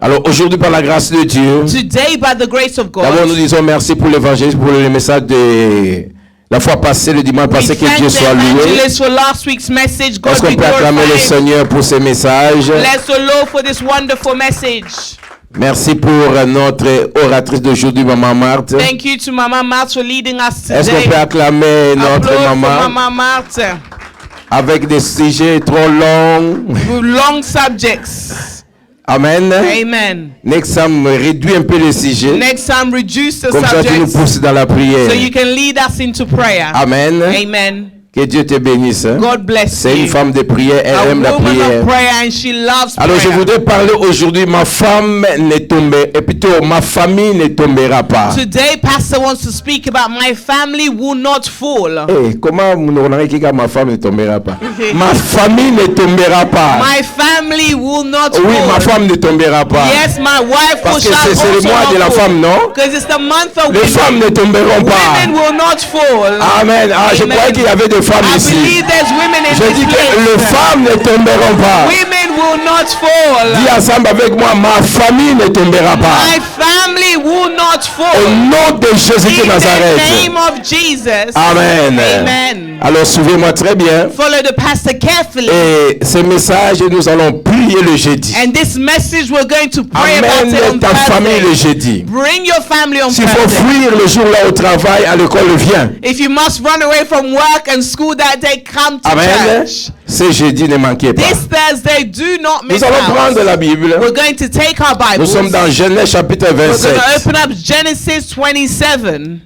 Alors aujourd'hui, par la grâce de Dieu, Today, by the grace of d'abord God, nous disons merci pour l'évangile, pour le message de la fois passée, le dimanche we passé, que thank Dieu the soit loué. evangelist for last week's message. God Est-ce qu'on be peut acclamer le glorified. Seigneur pour ces messages? Bless the Lord for this wonderful message. Merci pour notre oratrice d'aujourd'hui, Maman Marthe. Thank you to Mama Marthe for leading us Est-ce qu'on peut today. acclamer notre Applaud for maman Mama Marthe. avec des sujets trop longs? With long subjects. Amen. Amen. Next time, réduis un peu les sujets. Next time, reduce the Comme ça, tu nous subjects pousses dans la prière. so you can lead us into prayer. Amen. Amen. Que Dieu te bénisse. God bless C'est une you. femme de prière, elle A aime la woman prière. of prayer and she loves Alors je prayer. voudrais parler aujourd'hui, ma femme ne tombera, et plutôt ma famille ne tombera pas. Today, Pastor wants to speak about my family will not fall. Eh, comment on aurait dit que ma femme ne tombera pas? Ma famille ne tombera pas. My family will not Oui, ma fall. femme ne tombera pas. Yes, my wife will Parce que shall c'est le also mois de la not femme, non? fall. Because it's the month of Les femmes ne women. tomberont pas. Women will not fall. Amen. Ah, je Amen. croyais qu'il y avait des femmes I ici. believe there's women in Je this dis que les place. femmes ne tomberont pas. Women will not fall. Dis ensemble avec moi, ma famille ne tombera pas. My family will not Au fall. nom de Jésus de In Nazareth. the name of Jesus. Amen. Amen. Alors suivez-moi très bien. Follow the pastor carefully. Et ce message, nous allons prier le jeudi. And this message we're going to pray about it on Amène ta famille le Thursday. jeudi. Bring your family on S'il faut Thursday. fuir le jour là au travail, à l'école, viens. If you must run away from work and school that day, come to Amen. church. Ce jeudi, ne manquez pas. This Thursday, do not miss Nous allons prendre out. la Bible. We're going to take our Nous Bibles. sommes dans Genèse chapitre We're going 27. to open up Genesis 27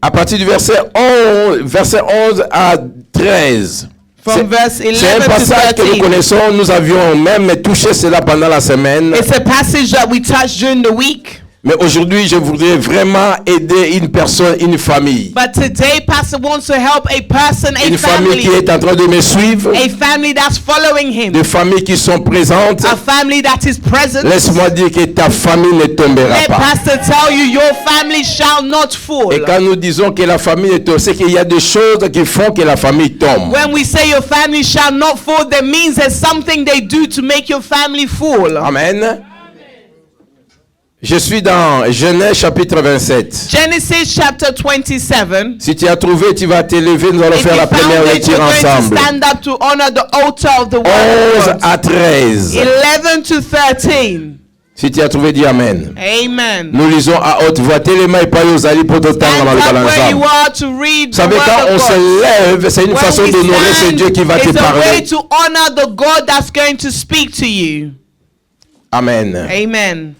À partir du verset 11 à 13. from verse 11 C'est un to passage que nous 13. connaissons. Nous avions même touché cela pendant la semaine. It's a passage that we touched during the week. Mais aujourd'hui, je voudrais vraiment aider une personne, une famille. But today, Pastor wants to help a person, a Une famille qui family, est en train de me suivre. a family that's following him, Des familles qui sont présentes. a family that is present. Laisse-moi dire que ta famille ne tombera Let pas. Pastor tell you, your family shall not fall. Et quand nous disons que la famille est tombée, c'est qu'il y a des choses qui font que la famille tombe. When we say your family shall not fall, that means there's something they do to make your family fall. Amen. Je suis dans Genèse chapitre 27. Genesis chapter 27. Si tu as trouvé, tu vas te lever. Nous allons If faire you la première found it, lecture we're going to ensemble. stand up to honor the altar of the word 11 of God. à 13. 11 to 13. Si tu as trouvé, dis Amen. Amen. Nous lisons à haute voix. Tellement et pas aux alliés pour tout le temps Stand dans le up where you ensemble. are to read Vous the savez, quand word on of se God. lève, c'est une When façon we d'honorer ce stand, Dieu qui va te it's a way parler. to honor the God that's going to speak to you. Amen. Amen.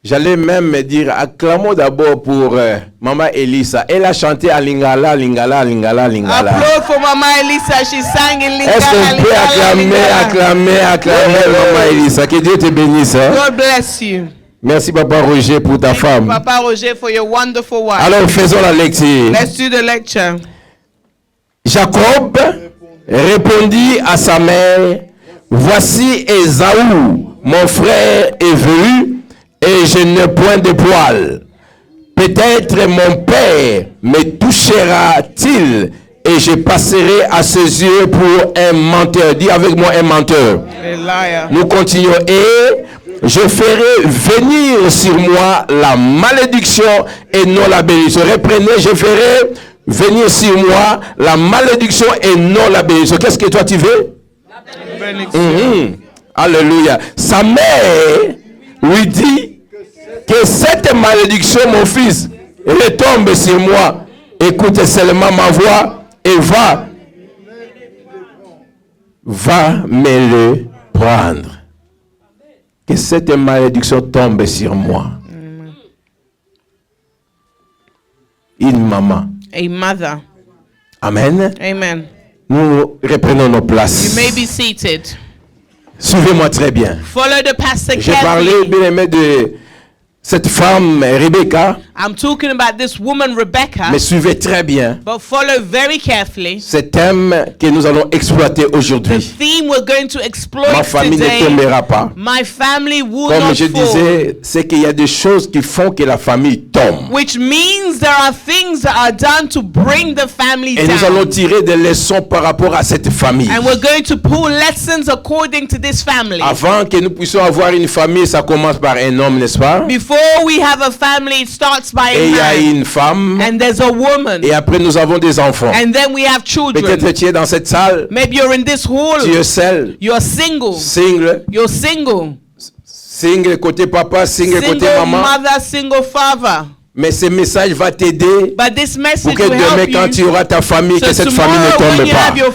J'allais même me dire, acclamons d'abord pour Maman Elisa. Elle a chanté à Lingala, Lingala, Lingala, Lingala. Applaud for Mama Elisa. She sang in Est-ce qu'on Lingala, peut Lingala, acclamer Lingala. Maman Elisa? Que Dieu te bénisse. Hein? God bless you. Merci Papa Roger pour ta Thank you, femme. Papa Roger, for your wonderful wife. Alors faisons la lecture. Let's do the lecture. Jacob répondit à sa mère, voici Ésaü, mon frère est venu, et je n'ai point de poil. Peut-être mon père me touchera-t-il, et je passerai à ses yeux pour un menteur. Dis avec moi un menteur. A liar. Nous continuons. Et je ferai venir sur moi la malédiction et non la bénédiction. Reprenez, je ferai venir sur moi la malédiction et non la bénédiction. Qu'est-ce que toi tu veux? Alléluia. Sa mère lui dit que cette malédiction, mon fils, retombe sur moi. Écoute seulement ma voix et va me le prendre. Que cette malédiction tombe sur moi. Une maman. A mother. Amen. Amen. Nous reprenons nos You places. may be seated. Suivez-moi très bien. Follow the pastor J'ai parlé, carefully. bien aimé, de Cette femme, Rebecca, I'm talking about this woman, Rebecca, me suivait très bien. but follow very carefully. Ce thème que nous allons exploiter The aujourd'hui. theme we're going to exploit Ma famille ne today, tombera pas. my family will Comme not je fall. disais, c'est qu'il y a des choses qui font que la famille tombe. Which means there are things that are done to bring the family Et nous allons down. tirer des leçons par rapport à cette famille. And we're going to pull lessons according to this family. Avant que nous puissions avoir une famille, ça commence par un homme, n'est-ce pas? Before we have a family, it starts by Et a il y a man. une femme. And there's a woman. Et après, nous avons des enfants. And then we have children. Peut-être tu es dans cette salle. Maybe you're in this hall. Tu es seul. You're single. Single. You're single. Single côté papa, single côté Single maman. mother, single father. Mais ce message va t'aider But this pour message que will demain, help quand tu you. auras ta famille, So que cette famille ne tomorrow when tombe you pas. have your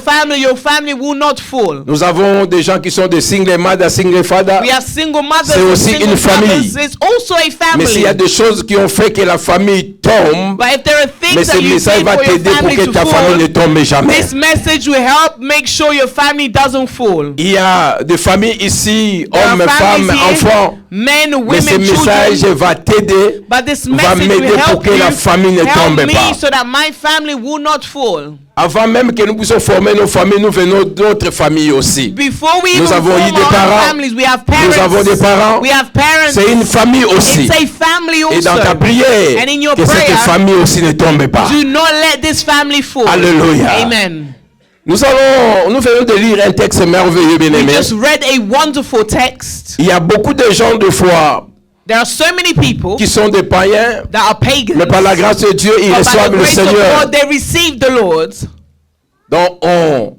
family will not fall. Nous avons des gens qui sont des single mother, single father. We have single mothers C'est and aussi single une famille. fathers. It's also a Mais s'il y a family. des choses qui ont fait que la famille tombe, But if there are mais things ce that you message say va for your t'aider pour family que to ta famille ne fall, tombe jamais. this message will help make sure your family doesn't fall. Il y a des familles ici, There are hommes, femmes, families here, enfants. men, Mais ce women, message children. va t'aider, But this va message m'aider will pour help que la you, famille ne help tombe me pas. so that my family will not fall. Avant même que nous puissions former nos familles, nous venons d'autres familles aussi. Before we Nous even avons form eu des our parents. families, we have parents. Nous avons des parents. We have parents. C'est une famille aussi. It's a family Et dans ta also. prière, And in your que cette prayer, famille aussi ne tombe pas. do not let this family fall. Alléluia. Amen. Nous venons de lire un texte merveilleux, We bien-aimé. just read a wonderful text. Il y a beaucoup de gens, de foi, There are so many people qui sont des païens, that are pagans. mais par la grâce de Dieu, ils But by the reçoivent le grace of Seigneur. God, they receive the Lord. Donc, on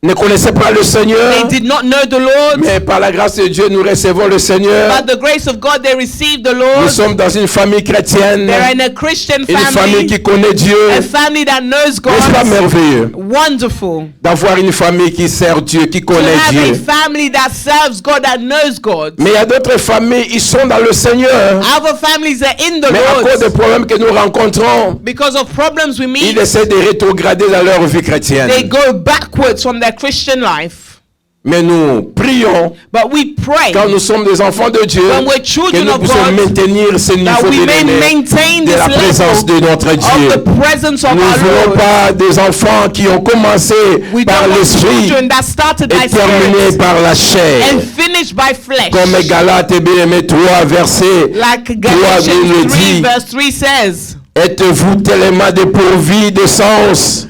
ne connaissait pas le Seigneur, They did not know the Lord. mais par la grâce de Dieu, nous recevons le Seigneur. By the grace of God, they received the Nous Lord. sommes dans une famille chrétienne, They're in a Christian une famille family. qui connaît Dieu. A family that knows God. N'est-ce pas merveilleux Wonderful. d'avoir une famille qui sert Dieu, qui To connaît have Dieu? a family that serves God, that knows God. Mais il y a d'autres familles, ils sont dans le Seigneur, Other families are in the mais à cause des Lord. problèmes que nous rencontrons, Because of problems we ils meet, essaient de rétrograder dans leur vie chrétienne. they go backwards from their Christian life. Mais nous prions, But we pray quand nous sommes des enfants de Dieu, when we're que children nous of puissions God, maintenir ce that niveau we may d'élevé maintain de this la présence level de notre of Dieu. the presence of Nous ne our voulons Lord. pas des enfants qui ont commencé We par don't want l'esprit children that started by et terminé spirit par la chair. and finished by flesh. Comme Galates bien-aimé 3 verset Like nous le Galatians 3 dit. verse 3 says, Êtes-vous tellement dépourvus de sens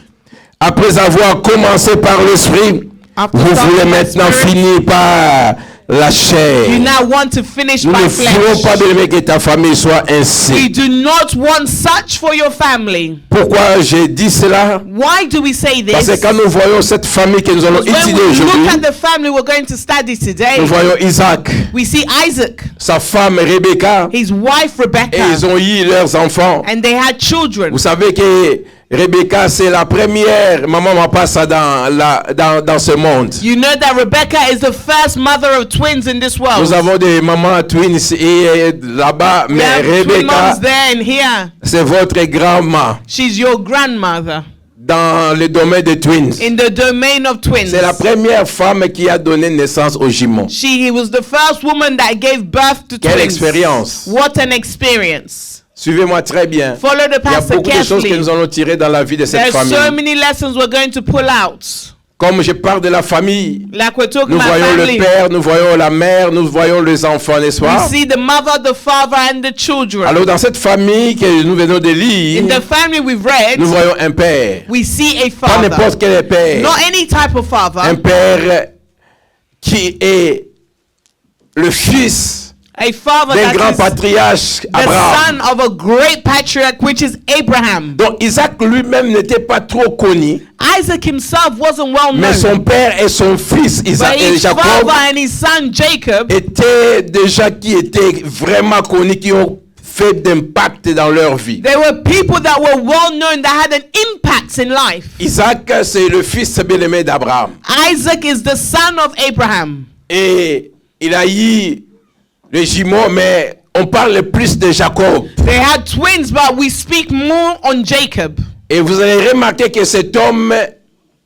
après avoir commencé par l'esprit? After Vous starting voulez by maintenant spirit, finir par la chair. you now want to finish Nous by ne voulons pas flesh. bien-aimé que ta famille soit We ainsi. do not want such for your family. Pourquoi j'ai dit cela? Why do we say Parce this? que quand nous voyons cette famille que nous allons When étudier we look aujourd'hui, at the family we're going to study today, nous voyons Isaac, we see Isaac, sa femme Rebecca, his wife et Rebecca, ils ont eu leurs enfants. and they had children. Vous savez que Rebecca, c'est la première maman papa ça dans ce monde. You know that Rebecca is the first mother of twins in this world. Nous avons des mamans twins et là-bas, We mais have twin Rebecca, moms there and here. c'est votre grand-mère She's your grandmother dans le domaine des twins. in the domain of twins. C'est la première femme qui a donné naissance aux jumeaux. She was the first woman that gave birth to Quelle twins. expérience! What an experience. Suivez-moi très bien. Follow the Il y a pastor beaucoup de choses que carefully. nous allons tirer dans la vie de cette There's famille. so many lessons we're going to pull out. Comme je parle de la famille, Like we're talking nous about voyons family. le père, nous voyons la mère, nous voyons les enfants, n'est-ce We pas? see the mother, the father, and the children. Alors dans cette famille que nous venons de In lire, the family we've read, nous voyons un père. we see a Pas father. n'importe quel père. Not any type of Un father. père qui est le fils A father d'un grand that is patriarche, the Abraham. son of a great patriarch, which is Abraham. Donc Isaac lui-même n'était pas trop connu, Isaac himself wasn't well mais known. son père et son fils Isaac But et his Jacob father and his son Jacob, étaient des gens qui étaient vraiment connus, qui ont fait d'impact dans leur vie. they were people that were well known, that had an impact in life. Isaac, c'est le fils bien-aimé d'Abraham. Isaac is the son of Abraham. Et il a eu les jumeaux, mais on parle plus de Jacob. They had twins, but we speak more on Jacob. Et vous allez remarquer que cet homme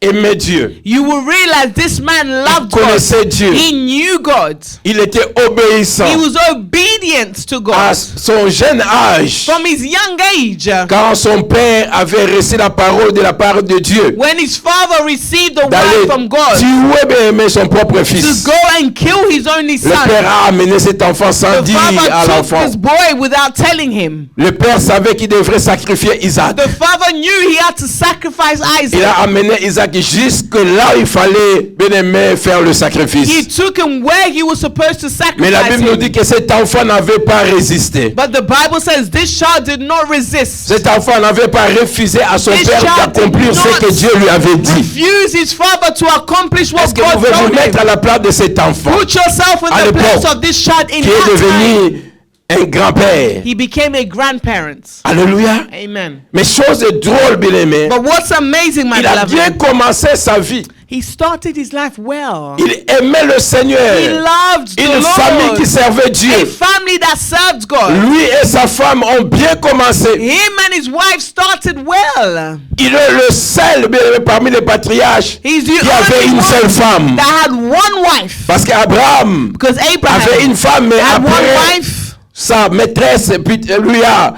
aimait Dieu. You will realize this man loved God. Connaissait Dieu. He knew God. Il était obéissant. He was obedient. obedience to à God son jeune âge, from his young age. quand son père avait reçu la parole de la part de Dieu, When his father received the d'aller word from God tuer bien aimé son propre to fils, go and kill his only le son, père a amené cet enfant sans the dire à father took l'enfant. this boy without telling him. Le père savait qu'il devrait sacrifier Isaac. The father knew he had to sacrifice Il Isaac. a amené Isaac jusque là où il fallait, bien aimé, faire le He sacrifice. took him where he was supposed to Mais la sacrifice Bible nous him. dit que cet enfant n'avait pas résisté. But the Bible says this child did not resist. Cet enfant n'avait pas refusé à son This père child d'accomplir did ce not que Dieu lui avait dit. Refuse his father to accomplish what Est-ce que vous God pouvez vous told mettre à him. la place de cet enfant Put yourself in à the place l'époque, of this child in qui est that time. devenu un grand-père? He became a grandparent. Alléluia. Amen. Mais chose de drôle, bien aimé, But what's amazing, my il a bien beloved, commencé sa vie. he started his life well. Il aimait le He Seigneur. loved the Une famille qui Lord. servait A Dieu. family that served God. Lui et sa femme ont bien commencé. Him and his wife started well. Il est le seul bien aimé, parmi les patriarches He's the qui avait only une seule one femme. that had one wife. Parce qu'Abraham Because avait Abraham une femme, mais had one après wife. sa maîtresse puis lui a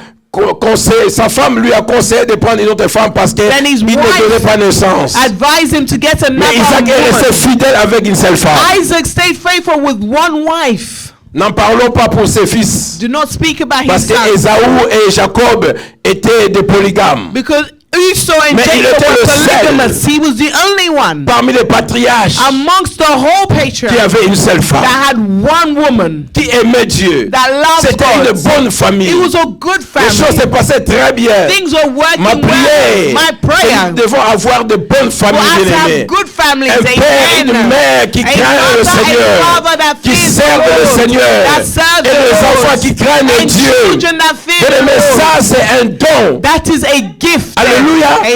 conseillé, sa femme lui a conseillé de prendre une autre femme parce qu'il Then his ne wife donnait pas naissance. Advised him to get Mais another Isaac est resté woman. fidèle avec une seule femme. Isaac stayed faithful with one wife. N'en parlons pas pour ses fils. Do not speak about Parce his que sons. Ésaü et Jacob étaient des polygames. Because Esau and Mais il Jacob était were le seul. polygamous. He was the only one Parmi les patriarches amongst the whole qui patriarchs avait une seule femme, that had one woman qui aimait Dieu. that loved C'était une God. bonne famille. It was a good Les choses se family. passaient très bien. Things were working Ma well. prière, My c'est prayer nous devons avoir de bonnes for familles us to bien-aimées. have good families. Un père, une Amen. mère qui A craignent le mother, a Seigneur, father that qui fears the servent le Lord, Seigneur, that serve et the les Lord, enfants qui craignent and Dieu. children that fear the Bien-aimé, Lord. ça c'est un don. That is a gift. Alléluia.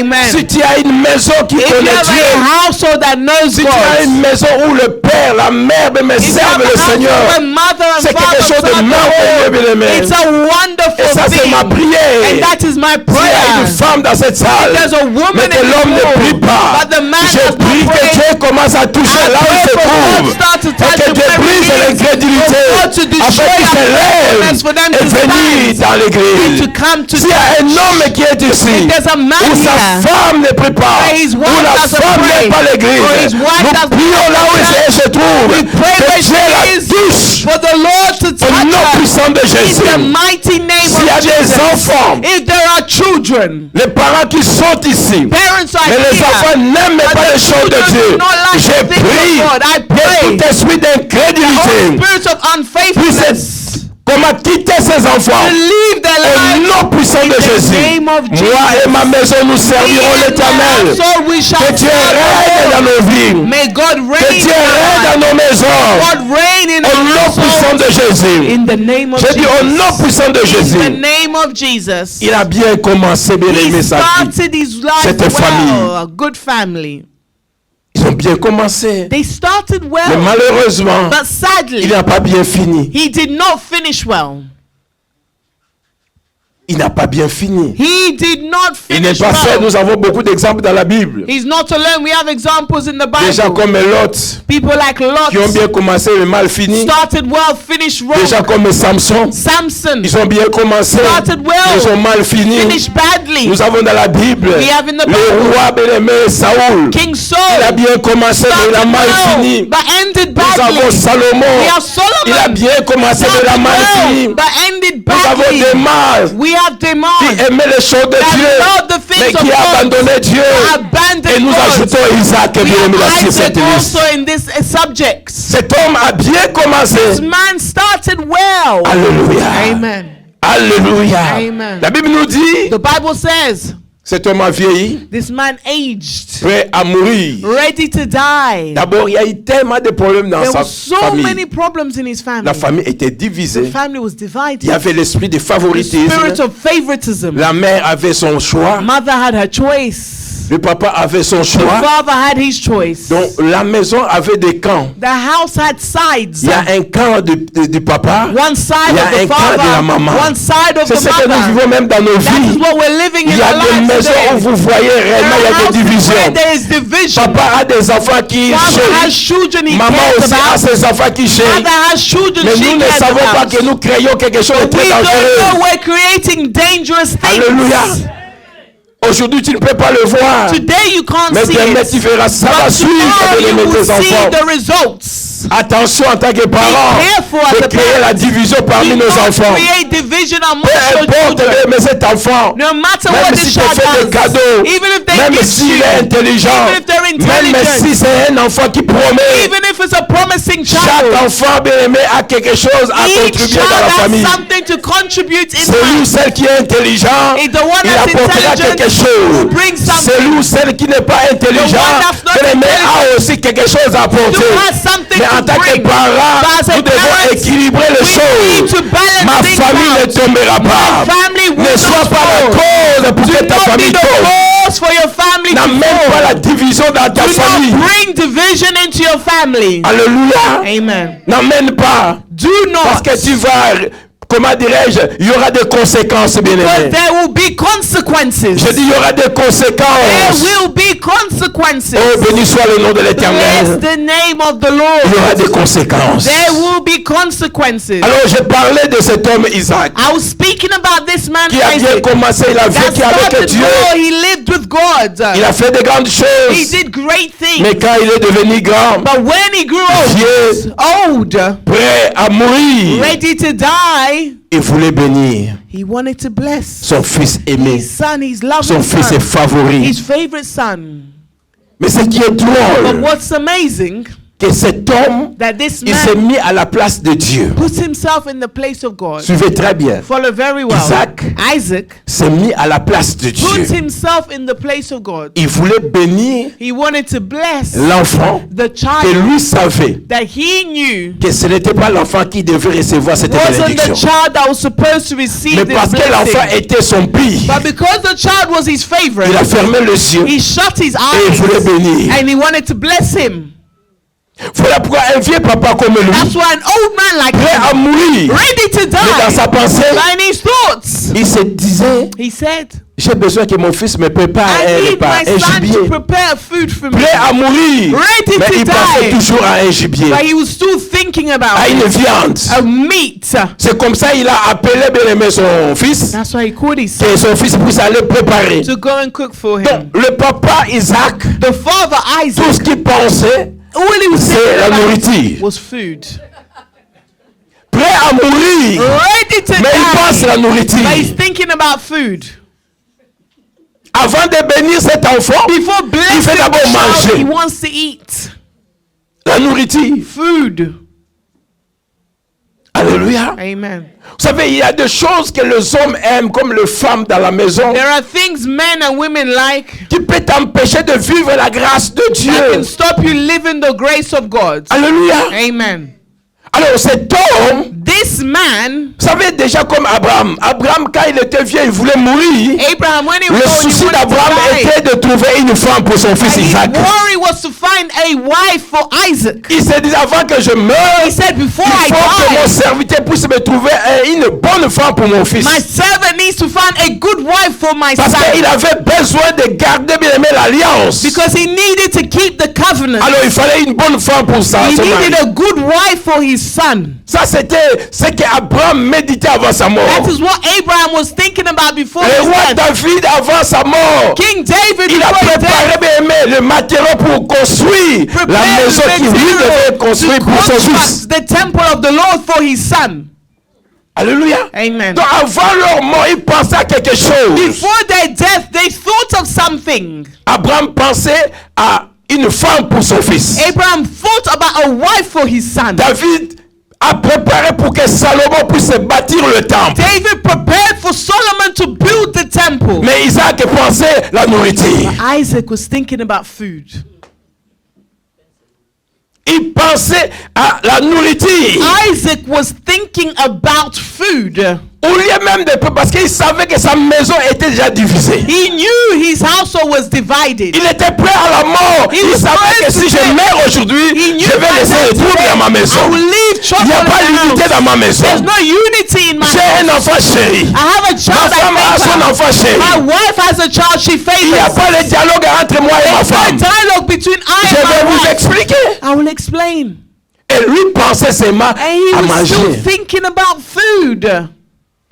Amen. Si tu as une maison qui If you connaît have Dieu, a household that knows si tu as God, une maison où le père, la mère, bien-aimé, if you servent have a le household Seigneur, where mother and c'est quelque father chose de serve the merveilleux, Lord, bien-aimé. it's a Et wonderful ça c'est ma thing. prière. And that is my S'il y a une prayer. femme dans cette salle, There's a woman mais in que this l'homme ne room, prie pas, but the man je does not prie que pray. Dieu commence à toucher I là où il pray se for God trouve. start to Et touch que the Dieu very brise things l'incrédulité for God to destroy afin qu'il se lève unfaithfulness, for them et to venir stand dans and l'église. to come to S'il y a un church. homme qui est ici, If there's a man où sa here femme ne prie pas, where his où wife la doesn't femme pray, n'est pas or l'église, his wife nous doesn't prions là où pray, elle se trouve, we pray que where Dieu la she is, touche for the Lord to au touch nom her puissant de in Jésus. the mighty name S'il y a of des Jesus. enfants, If there are children, les parents qui sont ici, parents are mais les here, enfants n'aiment but pas the les choses de children Dieu. do not like Je the things prie of God. I que pray. tout esprit All d'incrédulité spirits of puisse unfaithfulness comment quitter ces enfants. to leave their Au lives nom puissant in de the Jésus. name of Moi Jesus. et ma maison, nous servirons Me and my l'Éternel. household, we shall Que Dieu serve the règne dans Lord. nos vies. May God Que reign Dieu in règne our dans lives. nos maisons. God reign in Au our nom puissant household de Jésus. in the name of Je dis au nom Jesus. puissant de In the Jésus. name of Jesus. Il a bien commencé, bien He aimé sa vie. started his life Cette famille. well, a good family. Ils ont bien commencé. They started Mais well, malheureusement, but il sadly, n'a pas bien fini. he did not finish well. Il n'a pas bien fini. He did not Il n'est finish pas seul. well. Nous avons beaucoup d'exemples dans la Bible. He's not alone. We have examples in the Des gens Bible. comme Lot, People like qui ont Lot bien commencé mais mal fini. started well, finished Des gens wrong. comme Samson, Samson ils ont bien commencé, started well, ils ont mal fini. finished badly. Nous avons dans la Bible We have in the le Bible roi bien-aimé Saoul. King Il a Saul bien commencé mais il a started mal well, fini. but ended Nous avons badly. Salomon. We have Il a Solomon bien commencé mais il a started mal fini. well, but ended Nous avons badly. Démas We have qui Demas aimait les choses de that Dieu, loved the mais things qui of a God, abandonné Dieu. abandoned Et nous God. ajoutons Isaac We bien-aimé have sur Isaac cette liste. also in this subject. Cet homme a bien commencé. This man started well. Alléluia. Amen. Alléluia. Amen. La Bible nous dit, The Bible says cet homme a vieilli, this man aged, prêt à mourir. ready to die. D'abord, il y a eu tellement de problèmes dans There sa were so famille. many problems in his family. La famille était The divisée. family was Il divided. y avait l'esprit de The favoritisme. spirit of favoritism. La mère avait son choix. Mother had her choice. Le papa avait son The choix. father had his choice. Donc la maison avait des camps. The house had sides. Il y a un camp du papa. One side Il y a of un the camp de la father, maman. one side of C'est the ce que nous mother. vivons même dans nos That is vies. what we're living Il in y a our des lives maisons où today. vous voyez réellement il y a des Where divisions. there is division. Papa a des enfants qui Father has chérissent. children he Maman cares aussi a about. ses enfants qui chérissent. Father has children Mais she nous ne cares savons pas about. que nous créons quelque chose de We très don't know dangereux. we're creating dangerous things. Alléluia. Aujourd'hui, tu ne peux pas le voir. Today you can't Mais see demain, it. tu verras. Ça va But suivre tomorrow de you aimer will tes see enfants. the results. Attention en tant que parents careful as de a créer la parent. division parmi You nos can't enfants. create division among Peu your importe children. mais cet enfant, No matter même what the si tu child fais des does, cadeaux, even if they même gift s'il you, est intelligent, even if they're même intelligent, si c'est un enfant qui promet, even if it's a promising chaque child, enfant bien-aimé a quelque chose à each contribuer child dans la has famille. something to contribute in Celui ou life. celle qui est intelligent, And the one il that's apportera intelligent quelque chose. will bring something. Celui ou celle qui n'est pas intelligent, that's not bien-aimé, intelligent a aussi quelque chose à apporter. still has something Mais en to tant que bring. parents, But as a nous devons parent, équilibrer les we need choses. to balance Ma things famille ne out. tombera pas. My family will Ne sois not pas la fall. cause pour que Do ta not be famille the tombe. cause for your family to N'amène pas fall. la division dans ta Do famille. not bring division into your family. Alléluia. Amen. N'amène pas. Do Parce not. que tu vas, comment dirais-je, il y aura des conséquences, bien Because aimé. there will be consequences. Je dis, il y aura des There conséquences. will be consequences. Oh, béni soit le nom de Bless l'Éternel. the name of the Il y aura Lord. des conséquences. There will be consequences. Alors, je parlais de cet homme Isaac I was speaking about this man qui a bien Isaac commencé, il a that vécu avec started Dieu. well. He lived with God. Il a fait de grandes He choses. did great things. Mais quand il est devenu grand, But when he grew vieux, old, prêt à mourir, ready to die, il voulait bénir he wanted to bless son fils aimé, his son, his son loving fils son, favori. his favorite son. Mais ce qui est But drôle, what's amazing, que cet homme, that this il s'est man mis à la place de Dieu. puts himself in the place of God. Suivez très bien. Follow very well. Isaac S'est mis à la place de puts Dieu. himself in the place of God. Il voulait bénir He wanted to bless l'enfant the que child lui savait that he knew que ce n'était pas l'enfant qui devait recevoir cette wasn't the bénédiction. child that was supposed to receive Mais this parce que l'enfant blessing. était son pire, But because the child was his favorite, il a fermé les yeux he shut his et il voulait eyes bénir. and he wanted to bless him. Voilà pourquoi un vieux papa comme That's lui, why an old man like prêt à him, mourir, ready to mais dans die, sa pensée, but in his thoughts, il se disait, he said, j'ai besoin que mon fils me prépare I un need repas, my un son to gibier. prepare food for me. Prêt à mourir, Ready mais to il pensait die. toujours à un gibier, But he was still thinking à about une it. viande. A meat. C'est comme ça il a appelé bien aimé son fils, That's why he called his son que son fils puisse aller préparer. to go and cook for him. Donc le papa Isaac, The father tout Isaac, ce qu'il pensait, all he was c'est la thinking nourriture. about was food. Prêt à mourir, Ready to mais il pense à la die. nourriture. But he's thinking about food. Avant de bénir cet enfant, Before blessing fait the d'abord child, manger. he wants to eat la nourriture. food. Alléluia. Amen. Vous savez, il y a des choses que les hommes aiment, comme les femmes dans la maison, There are things men and women like qui peut t'empêcher de vivre la grâce de that Dieu. can stop you living the grace of God. Alléluia. Amen. Alors cet homme, This man, vous savez déjà comme Abraham. Abraham, quand il était vieux, il voulait mourir. Abraham, when he Le was old, he souci wanted to d'Abraham die. était de trouver une femme pour son fils And his Isaac. worry was to find a wife for Isaac. Il s'est dit avant que je meure, He said, before il faut que I mon die, serviteur puisse me trouver une bonne femme pour mon fils. my servant needs to find a good wife for my Parce qu'il son. avait besoin de garder bien aimé l'alliance. Because he needed to keep the covenant. Alors il fallait une bonne femme pour ça. He son needed mari. a good wife for his son. Ça c'était ce qu'Abraham méditait avant sa mort. That is what Abraham was thinking about before Le his roi death. David avant sa mort, King David, il a before his préparé death, bien aimé le matériau pour construire la prepared maison the qu'il lui devait material construire to pour son fils. construct the temple of the Lord for his son. Alléluia. Amen. Donc avant leur mort, ils pensaient à quelque chose. Before their death, they thought of something. Abraham pensait à une femme pour son fils. Abraham thought about a wife for his son. David a préparé pour que Salomon puisse bâtir le temple. David prepared for Solomon to build the temple. Mais Isaac pensait la nourriture. Isaac was thinking about food. Il pensait à la nourriture. Isaac was thinking about food. Au lieu même de peu, parce qu'il savait que sa maison était déjà divisée. He knew his household was divided. Il était prêt à la mort. He Il was savait ready que to si je die. meurs aujourd'hui, He knew je vais by laisser that le trouble today, dans ma I maison. will leave Il trouble n'y a in pas the d'unité house. dans ma maison. There's no unity in my J'ai house. un enfant chéri. I have a Ma child femme a I son favor. enfant chéri. My wife has a child she Il n'y a favors. pas de dialogue entre moi et ma There's no femme. dialogue between I Je vais and my vous wife. expliquer. I will explain. Et lui pensait seulement And he à was still manger. thinking about food.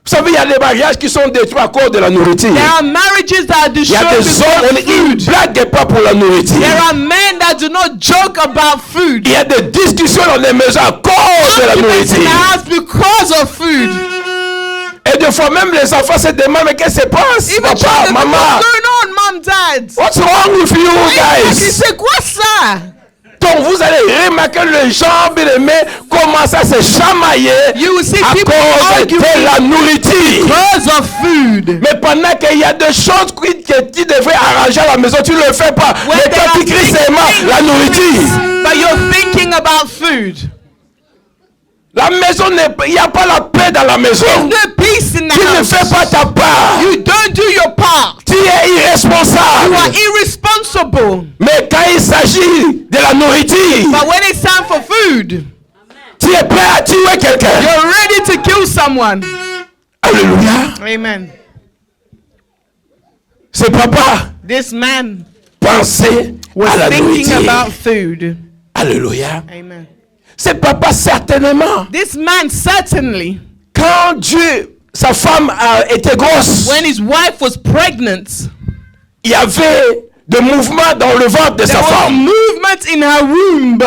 Vous savez, il y a des mariages qui sont détruits à cause de la nourriture. There are marriages that are Il y a destroyed des because hommes, of ils ne food. blaguent pas pour la nourriture. There are men that do not joke about food. Il y a des discussions dans les maisons à cause de la Arguments in the nourriture. house because of food. Et des fois même les enfants se demandent mais qu'est-ce qui se passe? Even Papa, children, maman, what's going on, mom, dad? what's wrong with you guys? C'est quoi ça? Donc vous allez remarquer les gens bien-aimés commencent à se chamailler You will see à people cause arguing de la nourriture. because of food. Mais pendant qu'il y a des choses que tu devrais arranger à la maison, tu ne le fais pas. When Mais they toi are tu cries thinking seulement la nourriture. But you're thinking about food. La maison, il n'y a pas la paix dans la maison. There's no peace in the Tu ne house. fais pas ta part. You don't do your part. Tu es You irresponsable. are irresponsible. Mais quand il s'agit de la nourriture, But when it's time for food, tu es prêt à tuer quelqu'un. you're ready to kill someone. Alléluia. Amen. Ce papa This man pensait was à la thinking nourriture. about food. Alléluia. Amen. Ce papa certainement, This man certainly, quand Dieu, sa femme a été grosse, when his wife was pregnant, il y avait des mouvements dans le ventre de there sa was femme. movement in her womb.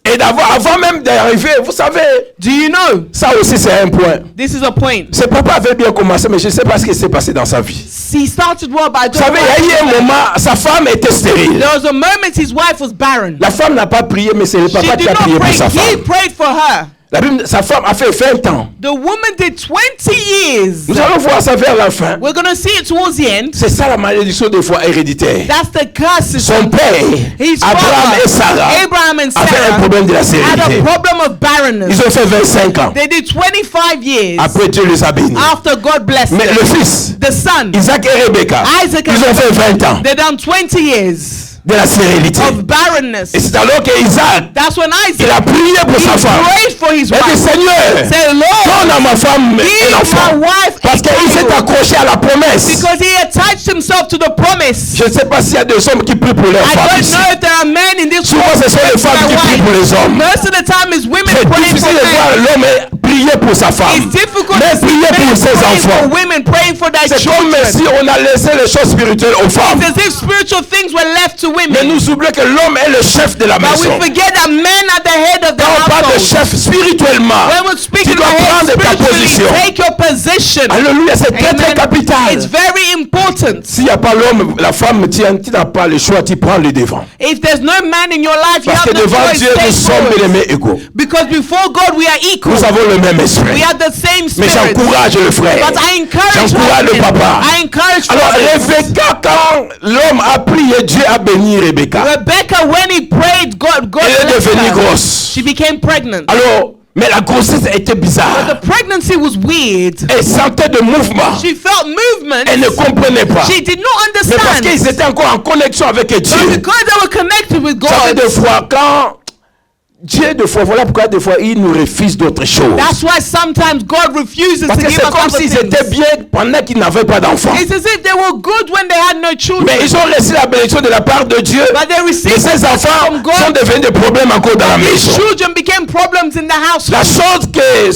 Et avant même d'arriver, vous savez, Do you know? ça aussi c'est un point. This is a point. Ce papa avait bien commencé, mais je ne sais pas ce qui s'est passé dans sa vie. He started well, but I Vous don't savez, il y a eu un moment, sa femme était stérile. There was a moment his wife was barren. La femme n'a pas prié, mais c'est le She papa did qui a prié not pour pray. sa He femme. prayed for her. La Bible, sa femme a fait 20 ans. The woman did 20 years. Nous allons voir ça vers la fin. We're going to see it towards the end. C'est ça la malédiction des fois héréditaire. That's the curse. Son père, His Abraham et father, Sarah, Abraham and avaient un Sarah, problème de la had a stérilité. problem of barrenness. Ils ont fait 25 ans. They did 25 years Après, Dieu les a bénis. after God blessed Mais them. le fils, The son, Isaac et Rebecca, Isaac ils ont fait 20 ans they done 20 years de la stérilité. of barrenness. Et c'est alors que Isaac, That's when il Isaac a prié pour sa femme. prayed for his Il a dit, wife. Seigneur, Said, Lord, donne à ma femme give un my enfant. wife Parce a qu'il s'est child. accroché à la promesse. Because he attached himself to the promise. Je ne sais pas s'il y a des hommes qui prient pour leurs I femmes don't ici. know if there are men in this Souvent, world ce sont les femmes qui prient pour les hommes. Most of the time it's women C'est praying for difficile de voir men. l'homme prier pour sa femme. It's difficult Mais to see prier pour men ses praying for enfants. women, praying for their C'est comme children. si on a laissé les choses spirituelles aux femmes. It's as if spiritual things were left to Mais women. nous oublions que l'homme est le chef de la But we maison. forget that men are the head of the Quand on parle de household. chef spirituellement, When we're speaking tu dois about prendre head ta spiritually, position. take your position. Alléluia, c'est très très Amen. capital. It's very important. S'il n'y a pas l'homme, la femme tient, tu n'as pas le choix, tu prends le devant. If there's no man in your life, you Parce have que no devant choice. Dieu, nous Stay sommes forward. bien-aimés égaux. Because before God, we are equal. Nous avons le même We esprit. have the same Mais spirit. j'encourage le frère. But I encourage J'encourage le husbands. papa. I encourage Alors, fathers. Rebecca, quand l'homme a prié, Dieu a béni Rebecca. Rebecca, when he prayed, God Elle est blessed devenue her. grosse. She became pregnant. Alors, mais la grossesse était bizarre. The pregnancy was weird. Elle sentait de mouvement. She felt movement. Elle ne comprenait pas. She did not Mais parce qu'ils understand. étaient encore en connexion avec But Dieu. because they were connected with Ça fait God, des fois quand Dieu, des fois, voilà pourquoi des fois il nous refuse d'autres choses. that's why sometimes God refuses Parce to que give c'est us comme other s'ils étaient things. bien pendant qu'ils n'avaient pas d'enfants. It's as if they were good when they had no children. Mais ils ont reçu la bénédiction de la part de Dieu. But they Et received ces enfants from God. sont devenus des problèmes encore dans la These maison. children became problems in the house. La chose que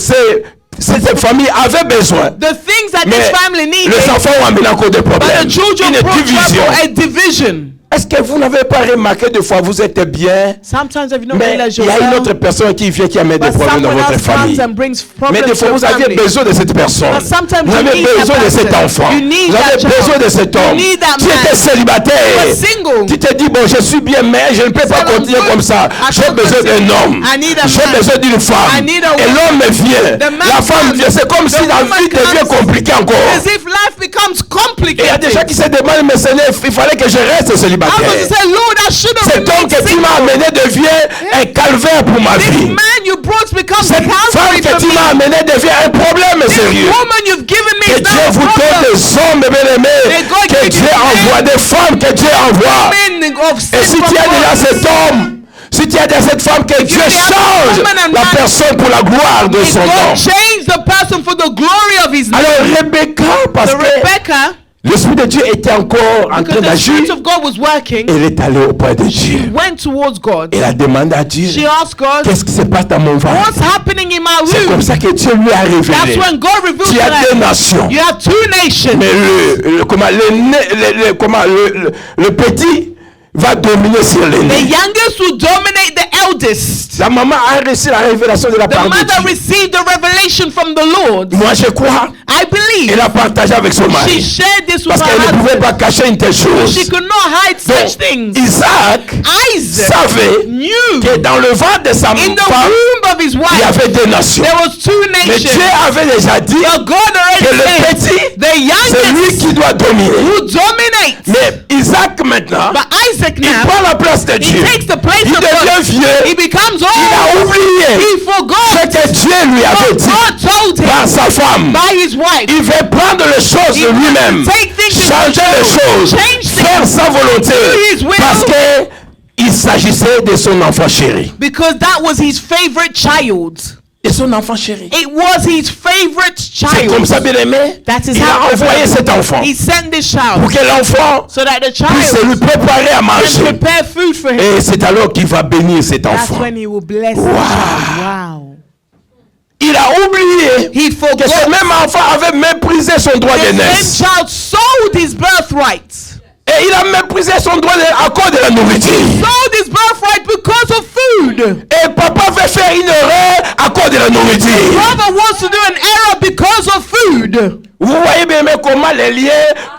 cette famille avait besoin, The things that mais this family needed, les enfants ont amené encore des but problèmes. the children Une brought division. trouble, a division. Est-ce que vous n'avez pas remarqué des fois vous êtes bien, Sometimes have you not mais realized il y a une yourself, autre personne qui vient qui amène des but problèmes dans someone votre else comes famille. and brings Mais problems des to fois your vous avez family. besoin de cette personne. But sometimes Vous you avez need that besoin de person. cet enfant. You need Vous avez that child. besoin de cet You homme. need that Tu man. étais célibataire. You were single. Tu te dis bon je suis bien mais je ne peux pas said, I'm continuer good. comme ça. I J'ai can't besoin d'un continue. homme. I need a J'ai man. besoin d'une femme. I need a Et woman. l'homme vient. The man La femme comes. vient. C'est comme The si la woman vie devient comes. compliquée encore. As if life becomes Et il y a des gens qui complicated. se demandent mais Seigneur il fallait que je reste I was célibataire. to say, Lord, I should have Cet homme remained que tu single. m'as amené devient un calvaire pour ma This vie. man you brought becomes Cette femme Calvary que for tu m'as me. amené devient un problème, This sérieux. woman you've given me Que is Dieu not a vous donne problem. des hommes bien-aimés. May God Que give Dieu you envoie des femmes que Dieu envoie. Men of Et si tu as déjà cet homme, si tu as déjà cette femme, que Dieu change la personne pour la gloire de son God nom. change the person for the glory of his name. Alors Rebecca, parce So que Rebecca, l'Esprit de Dieu était encore en train because the d'agir, Spirit of God was working, elle est allée auprès de Dieu. went towards God. Elle a demandé à She Dieu, asked God, qu'est-ce qui se passe dans mon ventre? what's happening in my C'est comme womb? ça que Dieu lui a That's révélé. when God revealed Tu to as deux them, nations. you have two nations. Mais le petit va dominer sur The l'aîné. youngest will dominate the eldest. La maman a reçu la révélation de la The part de mother Dieu. received the revelation from the Lord. Moi je crois, I believe elle a partagé avec son she mari. shared this with Parce her qu'elle ne pouvait husband. pas cacher une telle chose. She could not hide such things. Donc, Isaac Isaac savait knew que dans le ventre de sa in the femme, womb of his il y wife avait deux nations. there was two Mais nations. Dieu avait déjà dit But God que already le said petit, the c'est lui youngest qui doit dominer. who dominates. Mais Isaac maintenant, But Isaac il now, prend la place de he Dieu. takes the place Il of devient God. He vieux. becomes Il a old. oublié He ce forgot que Dieu lui avait what dit God told par him sa femme. by his wife. Il veut prendre les choses He de lui-même, take things in changer les control, choses, change things, faire sa volonté, do his will. parce que il s'agissait de son enfant chéri. Because that was his favorite child. Et son enfant chéri. It was his favorite C'est comme ça, child. bien-aimé. That is Il how a envoyé cet enfant he sent this pour child que l'enfant so that the puisse child lui préparer à can manger. prepare food for him. Et c'est alors qu'il va bénir cet That's enfant. when he will bless the child. Wow. Il a oublié He que forgot. ce même enfant avait méprisé son droit de The naissance. same child sold his birthright. Et il a méprisé son droit à cause de la nourriture. Sold his birthright because of food. Et papa veut faire une erreur à cause de la nourriture. Brother wants to do an error because of food. Vous voyez bien mais comment les liens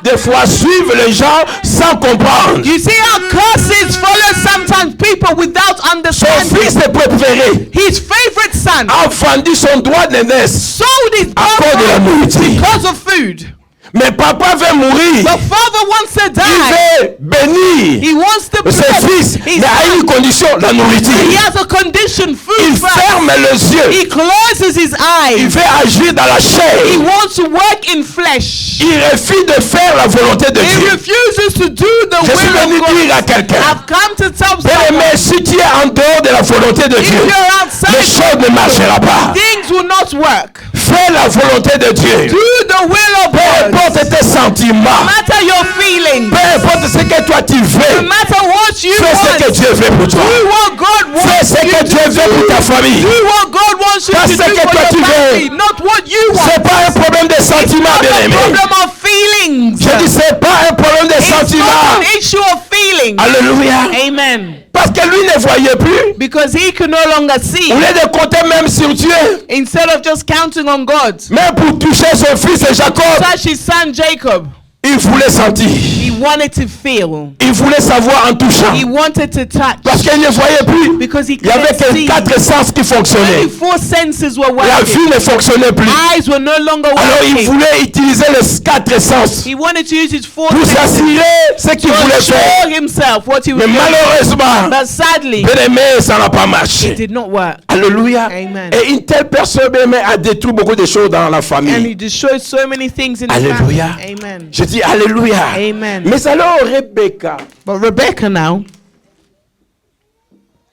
des fois suivent les gens sans comprendre. You see how curses follow sometimes people without Son understanding. fils préféré His favorite son a vendu son droit de naissance sold his à cause de la birthright nourriture. because of food. Mais papa veut mourir. The father wants to Il die. veut bénir He wants to ses bless fils, his mais à une son. condition, la He nourriture. has a condition, Il food first. ferme les yeux. He closes his Il eyes. veut agir dans la He chair. wants to work in flesh. Il refuse de faire la volonté de He Dieu. refuses to do the Je suis will venu of dire à God. quelqu'un, I've come to tell bien someone, aimé, si tu es en dehors de la volonté de if Dieu, you're les outside, choses ne marcheront pas. things will not work. Fais la volonté de Dieu. Do the will of Peu God. importe tes sentiments, No matter your feelings, peu importe ce que toi tu no veux, matter what you fais ce que want, Dieu veut pour toi. do what God Fais wants ce you que to Dieu veut pour ta do. famille. Do what God wants you Pas to ce do que for toi tu your veux. family, not what you C'est want. pas un problème de sentiments, Not bien a aimé. problem of feelings. Je dis, c'est pas un problème de It's not sentiments. an issue of feelings. Alléluia. Amen. Parce que lui ne voyait plus. Because he could no longer see. Au lieu de compter même sur Dieu, Instead of just counting on God, même pour toucher son fils Jacob, touch his son Jacob. il voulait sentir. He wanted to feel. Il voulait savoir en touchant. He wanted to touch. Parce qu'il ne voyait plus. Because he Il y avait couldn't que see. 4 sens qui fonctionnaient. Only 4 senses were La working. vue ne fonctionnait plus. Eyes were no longer Alors il working. voulait utiliser les 4 sens He wanted to use his 4 pour senses s'assurer ce qu'il to voulait show faire. himself what he was Mais doing. malheureusement, But sadly, bien aimé, ça n'a pas it marché. did not work. Alléluia. Amen. Et une telle personne bien aimé, a détruit beaucoup de choses dans la And famille. he destroyed so many things in the Alléluia. family. Amen. Je dis Alléluia. Amen. Mais alors Rebecca, But Rebecca now,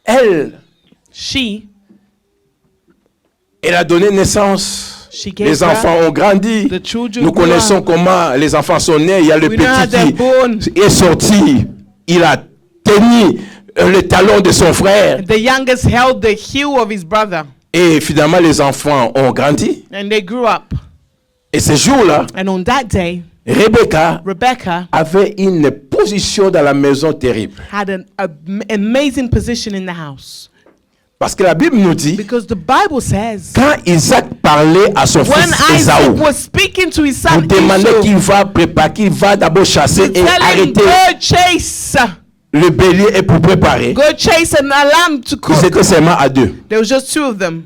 elle elle a donné naissance. She gave Les enfants ont grandi. The children Nous grew connaissons up. comment les enfants sont nés. Il y a le We know how they're petit born. qui est sorti. Il a tenu le talon de son frère. The youngest held the heel of his brother, Et finalement, les enfants ont grandi. and they grew up. Et ce jour-là, And on that day, Rebecca Rebecca avait une position dans la maison terrible. had an amazing position in the house. Parce que la Bible nous dit, Because the Bible says, quand Isaac parlait à son when fils Isaac Ésaü, was speaking to his pour son demander Esau, qu'il va préparer, qu'il va d'abord chasser et tell him, arrêter go chase, le bélier et pour préparer, go chase a lamb to ils cook. étaient seulement à 2, There was just 2 of them,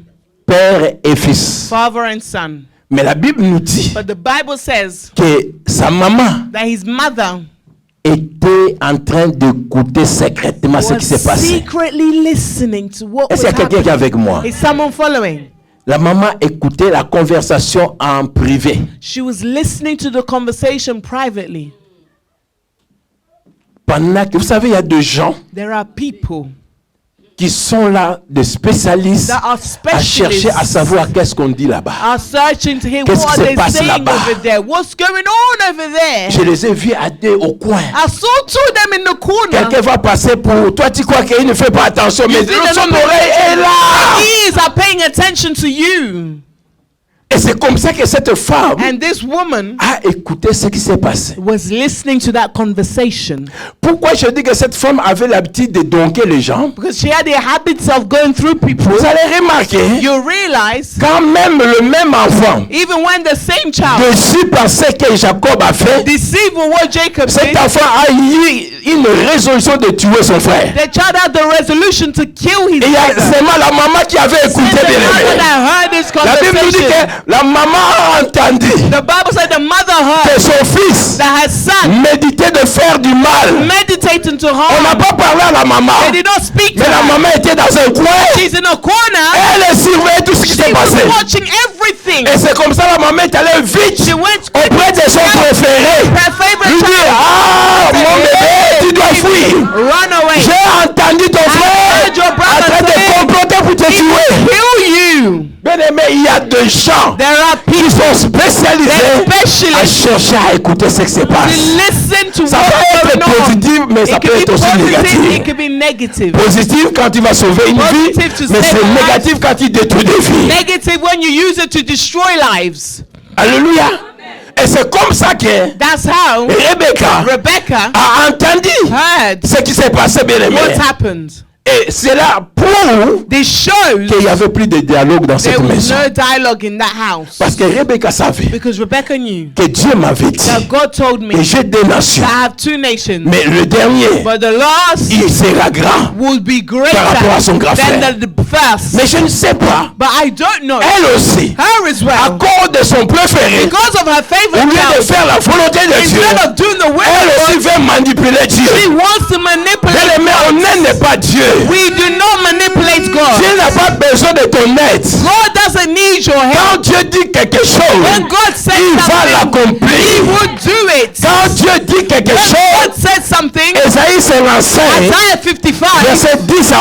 père et fils. father and son. Mais la Bible nous dit But the Bible says que sa maman that his mother était en train d'écouter secrètement ce was qui s'est passé. secretly listening to what Est-ce was qu'il y a quelqu'un qui est happening. avec moi? Is someone following? La maman écoutait la conversation en privé. She was listening to the conversation privately. Pendant que, vous savez, il y a des gens There are people qui sont là, des spécialistes, that are à chercher à specialists, savoir qu'est-ce qu'on dit là-bas. are searching to hear Qu'est-ce what qui se they're passe saying là-bas? over there. What's going on over there? Je les ai vus à deux au coin. I saw two of them in the corner. Quelqu'un va passer pour toi, tu crois qu'il ne fait pas attention, mais think they're son not oreille est là. Ears are paying attention to you. Et c'est comme ça que cette femme And this woman a écouté ce qui s'est passé. was listening to that conversation. Pourquoi je dis que cette femme avait l'habitude de donker les gens? Because she had the habits of going through people. Vous allez remarquer, You realize, quand même le même enfant even when the same child déçu par ce que Jacob a fait, deceived with what Jacob cet did, enfant a eu une résolution de tuer son frère. the child had the resolution to kill his Et il y a brother. seulement la maman qui avait It's écouté the bien mother aimé. that heard this La Bible nous dit conversation. que la maman a entendu The Bible said the mother heard que son fils that her son méditait de faire du mal. meditating to On n'a harm. pas parlé à la maman, They did not speak to mais la her. maman était dans un coin. She's in a corner. Elle surveillait tout ce qui She s'est was passé. watching everything. Et c'est comme ça la maman est allée vite She went auprès de son préféré. her favorite Lui dit, child. ah, mon bébé, tu dois fuir. Run away. J'ai entendu ton frère heard your en brother train de say, comploter pour te tuer. Kill you. Bien aimé, il y a des gens There are qui people sont spécialisés that à specialists chercher à écouter ce qui se to passe. listen to Ça what's peut être going on. positif, mais ça It peut could be être aussi positive, it négatif. could be negative. Positif quand il va sauver une vie, Positive to mais save c'est a life. négatif quand il détruit des vies. Negative when you use it to destroy lives. Alléluia. Et c'est comme ça que That's how Rebecca a entendu heard ce qui s'est passé, bien aimé. what happened. Et c'est là pour This shows qu'il n'y avait plus de dialogue dans there cette was maison. no dialogue in that house. Parce que Rebecca savait Because Rebecca knew que Dieu m'avait dit that God told me que j'ai des nations. to have two nations. Mais le dernier, But the last il sera grand. will be Par rapport à son grand greater frère. than the first. Mais je ne sais pas. But I don't know. Elle aussi, Her as à well. cause de son préféré, Because of her au favorite lieu de child, faire la volonté de Dieu, instead of doing the will elle of aussi God, veut manipuler Dieu. she wants to manipulate Bien aimé, on God. n'aime pas Dieu. We do not manipulate God. Dieu n'a pas besoin de ton aide. God doesn't need your help. Quand Dieu dit quelque chose, When God says il va something, He l'accomplir. will do it. Quand Dieu dit quelque When chose, God says something, Esaïe 55, Isaiah 55, verset 10 à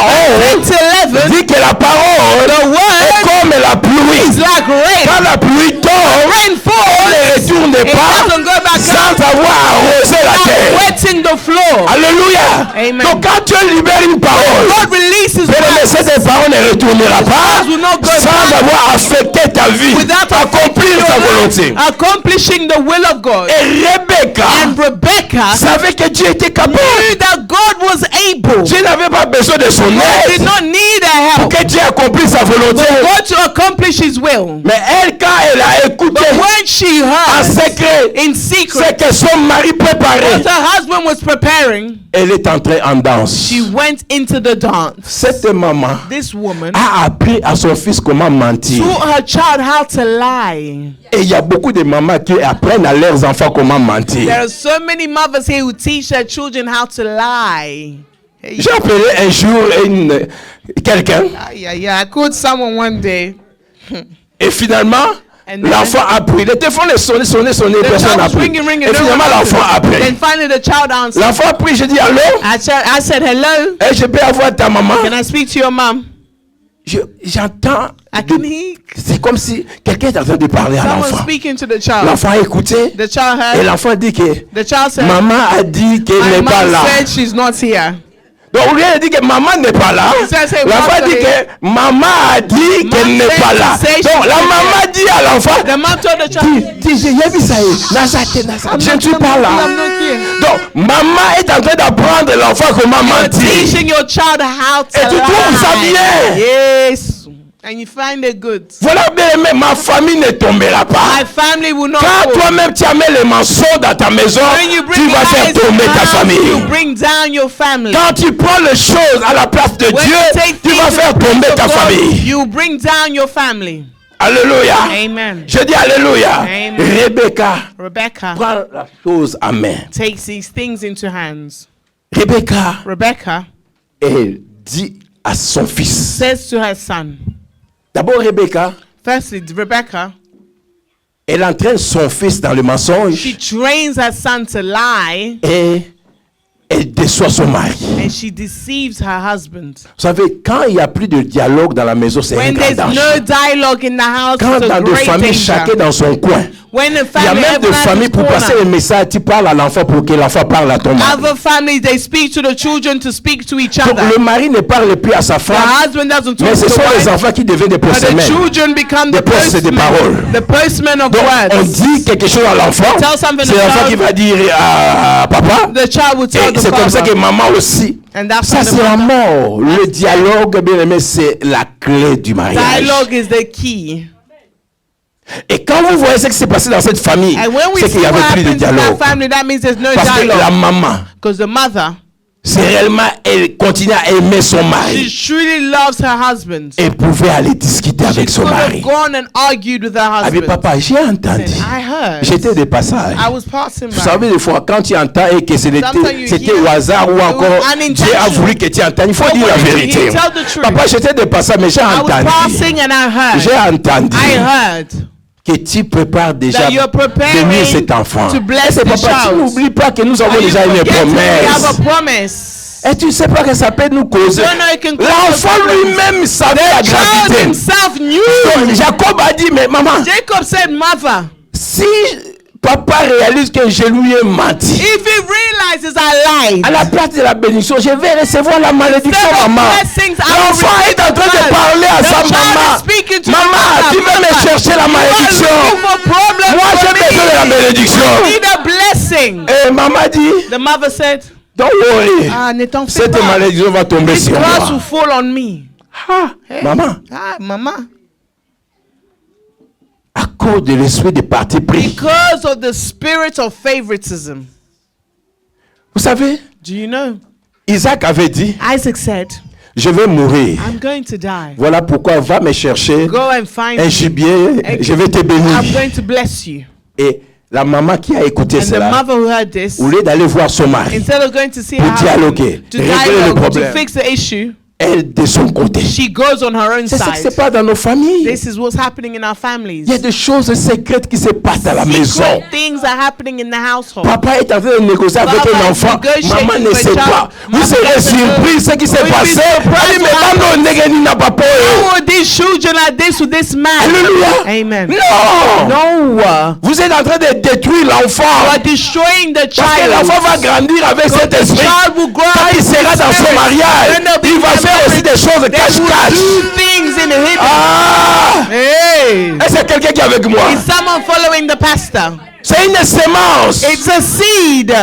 11, 10 to 11, dit que la parole the est word comme la is pluie. like rain. Quand la pluie tombe, Rain on falls, ne retourne it pas doesn't go back sans down, avoir arrosé la terre. wetting the floor. Alléluia. Amen. Donc quand Dieu libère une parole, God releases bien aimé, words cette parole ne retournera pas will not go sans back avoir affecté ta vie, without accomplir sa volonté. accomplishing the will of God. Et Rebecca And Rebecca savait que Dieu était capable. knew that God was able. Dieu n'avait pas besoin de son Did aide not need her pour help. que Dieu accomplisse sa volonté. God to accomplish His will. Mais elle, quand elle a écouté When she en heard secret in ce secret que son mari préparait, what her husband was preparing, elle est entrée en danse. she went into the dance. Cette maman This woman a appris à son fils comment mentir. taught her child how to lie. Et il y a beaucoup de mamans qui apprennent à leurs enfants comment mentir. There are so many mothers here who teach their children how to lie. Hey, J'ai appelé un jour quelqu'un I called someone one day. et finalement And then- l'enfant a pris. Le téléphone est sonné, The personne child n'a was pris. ringing, Et no finalement one l'enfant a answered. pris. Then finally the child answered. L'enfant a pris, j'ai dit allô, I said, hello, et je peux avoir ta maman. can I speak to your mom? J'entends. I can hear C'est comme si quelqu'un est en train de parler à someone l'enfant. speaking to the child. L'enfant a écouté The child et heard. l'enfant dit que The child said, maman a dit qu'elle my n'est pas mom là. said she's not here. Donc au lieu de dire que maman n'est pas là, said, l'enfant "Mom dit said- que maman a dit qu'elle n'est said pas to là. say Donc she's la not maman dit à l'enfant, The mom told the child, dis, j'ai vu ça, je ne suis pas là. I'm not here. Donc maman est en train d'apprendre l'enfant comment You're mentir. teaching your child how to Et tu trouves ça lie. bien. Yes. And you find it good. Voilà bien aimé, ma famille ne tombera pas. My family will not Quand fall. toi-même tu amènes les mensonges dans ta maison, When you tu bring vas faire lies tomber ta down, famille. you bring down your family. Quand tu prends les choses à la place de When Dieu, you take tu vas things faire to the tomber place ta of God, famille. you bring down your family. Alléluia. Amen. Je dis Alléluia. Amen. Rebecca Rebecca prend la chose à main. takes these things into hands. Rebecca, elle dit à son fils. Says to her son. D'abord Rebecca, Firstly, Rebecca, elle entraîne son fils dans le mensonge she trains her son to lie et elle déçoit son mari. and she deceives her husband. Vous savez, quand il n'y a plus de dialogue dans la maison, c'est un When grand there's danger. no dialogue in the house, Quand it's a dans deux great familles, chacun danger. dans son coin, When the il y a family, même des everyone has familles his pour passer corner. le message, tu parles à l'enfant pour que l'enfant parle à ton mari. Other families, they speak to the children to speak to each Donc other. le mari ne parle plus à sa The femme, husband doesn't mais talk ce to sont the les wife, enfants qui deviennent des but the postmen. children become the Des postes, c'est des paroles. postmen, the postmen of Donc on words. dit quelque chose à l'enfant, Tell something c'est to l'enfant child. qui va dire à papa, The child will tell et the c'est comme ça que father. maman aussi. And that's Ça how the c'est la mother- mort. Le dialogue, bien aimé, c'est la clé du mariage. Dialogue is the key. Et quand vous voyez ce qui s'est passé dans cette famille, And when we c'est see qu'il n'y what avait plus de happens in dialogue. that family, that means there's no Parce que la dialogue. maman, Because the mother, c'est réellement, elle continue à aimer son she mari. truly loves her husband. Elle pouvait aller discuter She avec son could have mari. gone and argued with her Avec husband. papa, j'ai entendu. I heard. J'étais de passage. I was passing Vous savez, by. des fois, quand tu entends et que Sometimes you c'était hear au hasard ou it encore was unintentional. Dieu a voulu que tu entendes, il faut God dire la wanted to vérité. hear. Tell the truth. Papa, j'étais de passage, mais j'ai I was entendu. passing and I heard. J'ai entendu I heard que tu prépares déjà that you're preparing bénir cet enfant. to bless Et c'est the papa, tu child. n'oublies pas que nous avons Are you déjà une forgetting we have promesse. a promise? Et tu ne sais pas que ça peut nous causer. No, no, it can cause L'enfant us problems. lui-même savait la Child gravité. himself knew. Donc, Jacob a dit, mais maman, Jacob said, Mother, si papa réalise que je lui ai menti, if he realizes I lied, à la place de la bénédiction, je vais recevoir la malédiction, instead of maman. blessings, I will L'enfant receive est en train de the parler à blood. sa The child maman. is speaking to Maman, the mother. tu veux me Mother, chercher la you are malédiction. looking for problems Moi, for j'ai besoin de la me. bénédiction. I need a blessing. Et maman dit, The mother said, don't worry. ne t'en fais Cette pas. malédiction va tomber This sur curse will moi. fall on me. Ah, maman, Mama. à cause de l'esprit de parti pris. Because of the spirit of favoritism. Vous savez, Do you know? Isaac avait dit, Isaac said, je vais mourir. I'm going to die. Voilà pourquoi va me chercher Go and find un me. gibier, je vais te I'm bénir. going to bless you. Et la maman qui a écouté And the cela, mother who heard this, au lieu d'aller voir son mari, instead of going to see Pour her husband, dialoguer, to régler le dialogue, to problème. fix the issue, elle de son côté. she goes on her own C'est ça qui se side. passe dans nos familles. This is what's happening in our families. Il y a des choses secrètes qui se passent à la maison. Secret things are happening in the household. Papa est en train de négocier avec Papa un is enfant. negotiating Maman ne with sait a child. pas. Vous Mama serez doesn't know. surpris ce qui s'est You'll be passé. surprised Elle dit, mais what maman, n'est n'a pas peur. How are these children like this with this man? Alléluia. Amen. Non. No. Vous êtes en train de détruire l'enfant. You are destroying the Parce que child. l'enfant va grandir avec cet The esprit. child will grow Quand up il in sera this dans son spirit. mariage, Then they'll be il va faire aussi des choses They will cache-cache. do things in the hidden. Ah! Hey. Est-ce que quelqu'un qui est avec moi? Is someone following the pastor? C'est une sémence. It's a seed.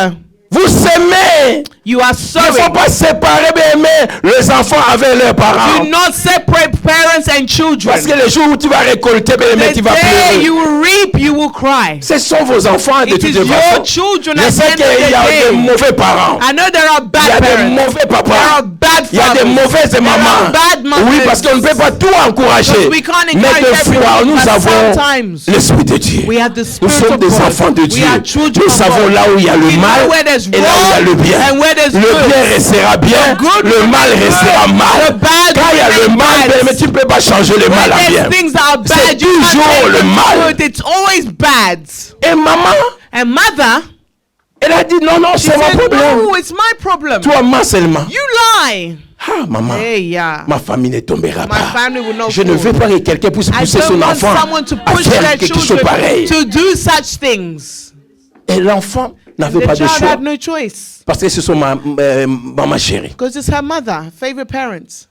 Vous s'aimez. You are Il ne faut sowing. pas séparer, mais aimer les enfants avec leurs parents. Do not separate parents and children. Parce que le jour où tu vas récolter, bien aimé, The tu vas day pleurer. you will reap, you will cry. Ce sont vos enfants de It is toutes les your façons. children Je at sais the end qu'il y a of des the day. mauvais parents. I know there are Il y bad a des parents. mauvais There are papas. bad Il y a des fathers. mauvaises There are mamans. bad mothers. Oui, parce qu'on ne peut pas tout encourager. Because we can't Mais encourage des fois, everyone, nous but avons sometimes l'Esprit de Dieu. we have the Nous spirit sommes of des God. enfants de We Dieu. are children Nous of savons God. là où il y a le We know mal where there's et là où il y a le wrong bien. and where there's Le good. bien restera bien, The good le mal will be restera good. mal. The bad Quand il y a will le remain mal, bad. mais tu ne peux pas changer le mal When en bien. there's things that are C'est bad, you can't toujours make le them mal. good. It's always bad. Et maman, And mother, elle a dit non, non, she c'est mon said, problème. no, it's my problem. Toi, moi seulement. You lie. Ah, maman, Hey, yeah. ma famille ne tombera My pas. family will not Je ne veux fall. pas que quelqu'un puisse I pousser don't son want enfant someone to à push faire their quelque chose children pareil. to do such things. Et l'enfant n'avait The pas de child choix had no choice parce que c'est son maman chérie. because it's her mother, favorite parent.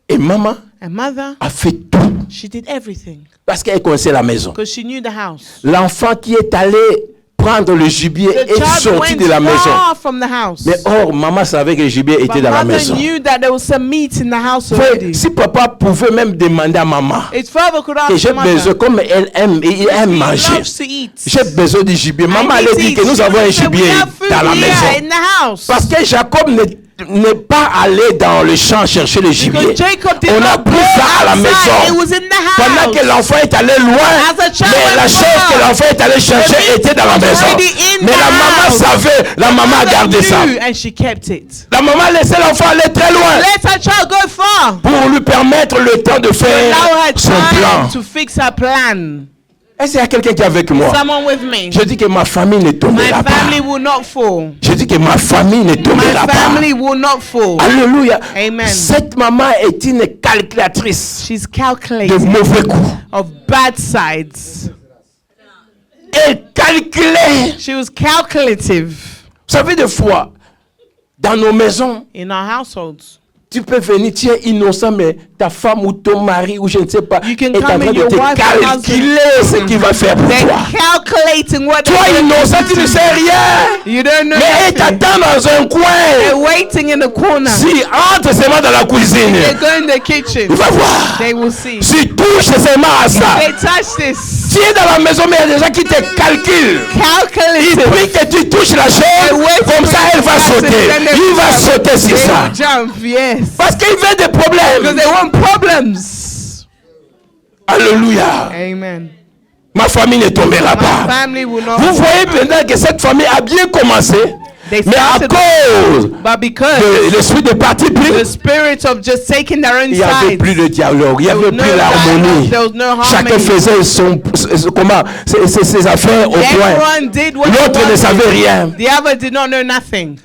Et maman And mother, a fait tout she did everything parce qu'elle connaissait la maison. because she knew the house. L'enfant qui est allé prendre le gibier The est child sorti went de la maison. far from the house. Mais or, maman savait que le gibier But était dans la mother maison. knew that there was some meat in the house Frère, already. si papa pouvait même demander à maman Its father could que ask j'ai the mother. besoin, comme elle aime, il aime He manger, loves to eat. j'ai besoin du gibier. Maman I allait need dire to que eat. nous avons un She said, we gibier have food dans la here maison. in the house. Parce que Jacob n'est pas allé dans le champ chercher le gibier. Because Jacob did On a not go pris ça à la outside. It maison. was in the Pendant house. que l'enfant est allé loin, As a child mais la went chose que far, l'enfant est allé chercher the était dans la meat was maison. already in Mais the la maman house. savait, la maman a gardé ça. Knew, and she kept it. La maman laissait l'enfant aller très loin Let her child go far. pour lui permettre le temps de faire Allow her son plan. time to fix her plan. Est-ce qu'il y a quelqu'un qui est avec moi? Someone with me. Je dis que ma famille ne My tombera pas. family will not fall. Je dis que ma famille ne My tombera pas. family will not fall. Alléluia. Amen. Cette maman est une calculatrice She's de calculating mauvais coups. of bad sides. Elle calculait. She was calculative Vous savez, des fois, dans nos maisons, in our households. tu peux venir, tu es innocent, mais ta femme ou ton mari ou je ne sais pas You can est en come train and de your te wife and calculer ce qu'il va faire pour They're toi. calculating what Toi, they're going innocent, to tu ne do. sais rien. You don't know Mais elle nothing. t'attend dans un They're coin. waiting in the corner. Si entre seulement dans la cuisine, They go in the kitchen. tu vas voir. They will see. Si touche seulement à ça. They touch this. Tu es dans la maison, mais il y a des gens qui te calculent. Il Calculative. prie que tu touches la chose, comme ça elle va sauter. Il va sauter sur They ça. will jump, yes. Parce qu'il veut des Because problèmes. they want problems. Alléluia. Amen. Ma famille ne tombera My pas. family will not. Vous voyez maintenant que cette famille a bien commencé, They mais à started, cause but because de l'esprit de parti pris, the spirit of just taking their own il n'y avait plus sides, de dialogue, il n'y avait was plus no l'harmonie. dialogue, there was no Chacun harmony. faisait ses affaires au point. Everyone did what they L'autre ne savait wanted. rien. The other did not know nothing.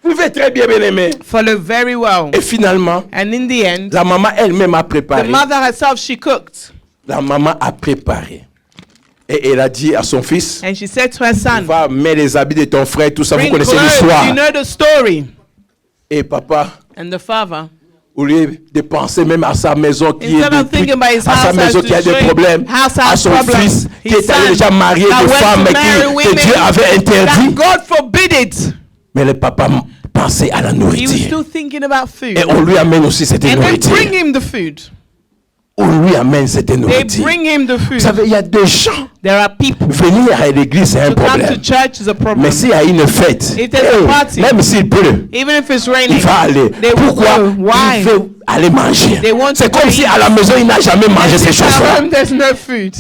Vous vivez très bien, bien-aimé. Followed very well. Et finalement, And in the end, la maman elle-même a the préparé. mother herself, she cooked. La maman a préparé. Et elle a dit à son fils, And she said to her son, va mettre les habits de ton frère, tout ça, vous bring connaissez clothes. l'histoire. You know the story. Et papa, And the father, au lieu de penser même à sa maison qui instead est of thinking about his à sa house maison as qui a des destroyed, problèmes, house à has son problems, fils qui his est allé son déjà marié that de went to femmes marry que women Dieu avait interdit. that God forbid it. Mais le papa pensait à la He was nourriture. still thinking about food. Et on lui amène aussi cette And they nourriture. bring him the food. On lui amène cette They nourriture. bring him the Vous food. savez, il y a des gens, There are people. venir à l'église c'est un To come to problème. church is a problem. Mais s'il y a une fête, If there's a party, même s'il pleut, even if it's il raining, va aller. they will Pourquoi? go. Why? Il veut aller manger. They want C'est to comme go si eat. à la maison, il n'a jamais mangé ces at choses-là. home there's no food.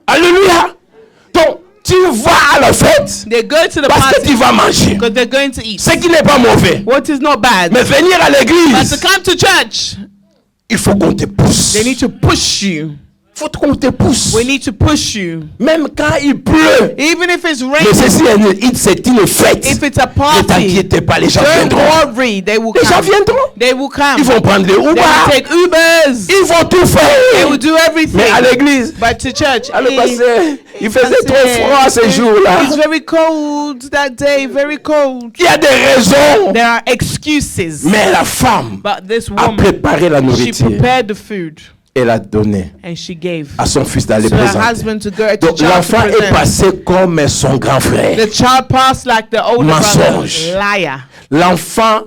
Alléluia. Donc, tu vas à la fête They go to the parce que party tu vas manger. because they're going to eat. Ce qui n'est pas mauvais. What is not bad, Mais venir à but to l'église, come to church, il faut qu'on te pousse. they need to push you. Il faut qu'on te pousse. We need to push you. Même quand il pleut. Even if it's Mais raining, ceci, c'est une fête. if it's a Ne party, t'inquiète pas, les gens don't viendront. worry, they will Les gens come. viendront. They will come. Ils vont prendre les They will Uber. take Ubers. Ils vont tout They will faire. do everything. Mais à l'église, But to church, à le passé, il faisait trop froid ce jour-là. It's very cold that day, very cold. Il y a des raisons. There are excuses. Mais la femme But this a woman, préparé la she nourriture. prepared the food Elle a donné and she gave à son fils d'aller to her présenter. husband to go to Donc church to l'enfant est present. passé comme son grand frère. The child passed like the older Mensonge. brother. Liar. L'enfant,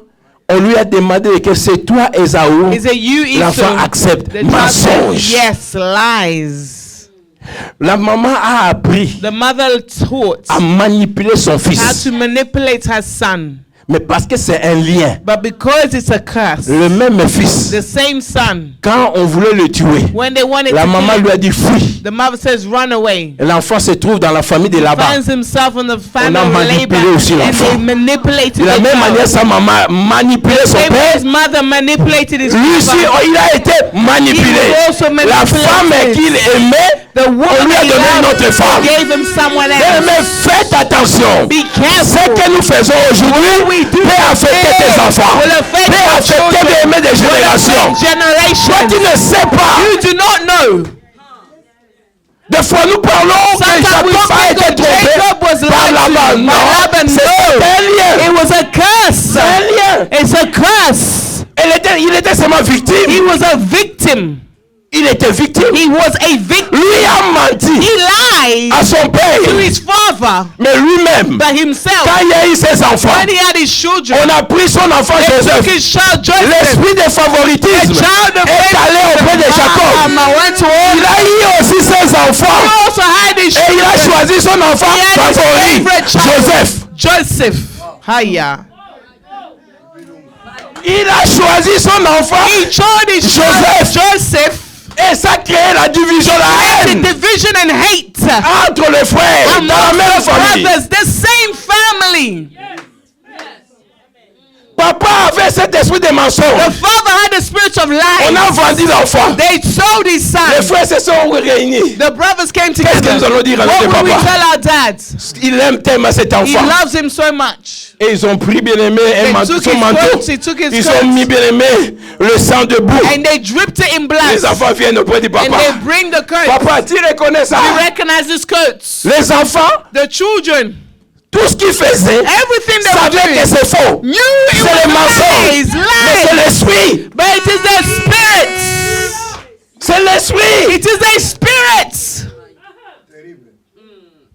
on lui a demandé que c'est toi Esaü. Is it you, L'enfant Esau? accepte. The child said, Mensonge. yes, lies. La maman a appris The mother taught à manipuler son how fils. to manipulate her son. Mais parce que c'est un lien. But because it's a curse, Le même fils, the same son, quand on voulait le tuer, when they wanted la to maman kill lui him, a dit fuis. the mother says, run away. Et l'enfant se trouve dans la famille de Laban. Finds himself in the family a of manipulé Laban, aussi and l'enfant. they manipulated De la the même manière, child. sa maman manipulait son Same way père. his mother manipulated his Lui aussi, father. il a été manipulé. He was also La femme manipulated. qu'il aimait, The on woman lui a he donné une loved autre femme. gave him someone Mais else. faites attention. Be Ce careful. que nous faisons aujourd'hui peut affecter tes enfants, Will affect peut your affecter children. des générations. Toi, Generation. tu ne sais pas. You do not know. Des fois, nous parlons que Sometimes we Jacob a think été that Jacob was trompé par lied to Laban. by Non, Laban. c'est No. un lien. It was a curse. C'est un lien. It's a curse. Il était seulement victime. He was a victim. Il était victime. He was a victim. Lui a menti He lied à son père. to his father, Mais lui-même, but himself. quand il y a eu ses enfants, When he had his children, on a pris son enfant they took Joseph. his child Joseph. L'esprit de favoritisme Child of est allé auprès de Jacob. went to Il a eu aussi ses enfants. He also had his Et il a children. choisi son enfant He had his favori, favorite child. Joseph. Joseph. Hiya. Il a choisi son enfant, He chose his Joseph. son Joseph. Et ça crée la division, la The haine division and hate entre les frères dans la among même the famille. brothers, the same family. Papa avait cet esprit de The mensonge. father had the spirit of On lies. a vendu l'enfant. They sold his Les son. frères se sont réunis. The brothers came Qu'est-ce que nous together. allons dire à What notre will we papa? tell our dads? Il aime tellement cet He enfant. loves him so much. Et ils ont pris bien aimé They son took his manteau. coat, he took his Ils ont mis coat, bien aimé le sang de boue. and they dripped it in blood. Les enfants viennent auprès du And papa. they bring the coat. Papa, tu reconnais ça? You recognize this coats. Les enfants, The children, tout ce qu'ils faisaient, everything they were savaient que doing, c'est faux. knew it C'est was le mensonge. lies, Mais c'est lies. l'esprit. But it is the spirit. C'est l'esprit. It is a spirit.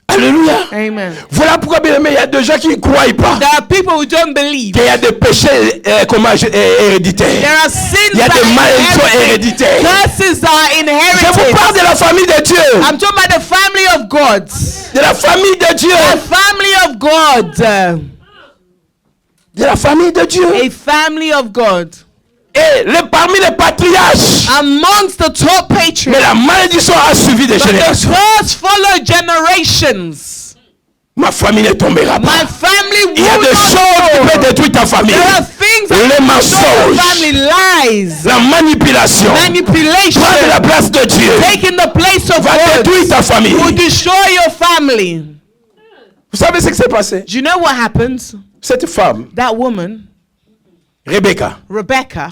Alléluia. Amen. Voilà pourquoi, bien aimé, il y a des gens qui ne croient pas There are people who don't believe. qu'il y a des péchés héréditaires. There are sins Il y a that des are malédictions inherited. héréditaires. Curses that are Je vous inherited. parle de la famille de Dieu. I'm talking about the family of God. De la famille de Dieu. A family of God. De la famille de Dieu. A family of God. Et parmi les patriarches. Amongst the top Mais patriarchs. la malédiction a suivi des But the générations. curse follow generations. Ma famille ne tombera My pas. family Il y a will des not choses qui fall. peuvent détruire ta famille. There are things that Les will destroy mensonges. your family. Lies. La manipulation. Manipulation. Prendre la place de Dieu. Taking the place of Va God détruire ta famille. will destroy your family. Vous savez ce qui s'est passé? Do you know what happens? Cette femme, That woman, Rebecca, Rebecca,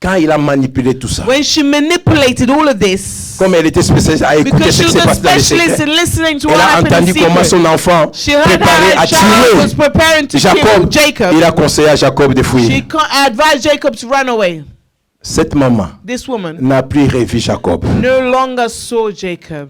quand il a manipulé tout ça, when she manipulated all of this, comme elle était spécialiste à écouter because ce she qui was s'est a passé dans les specialist secrets, in listening to what elle a happened in entendu comment secret. son enfant She heard préparait how à her child was tuer preparing to Jacob. kill Jacob. Il a conseillé à Jacob de She fuir. advised Jacob to run away. Cette maman This woman n'a plus revu Jacob. no longer saw Jacob.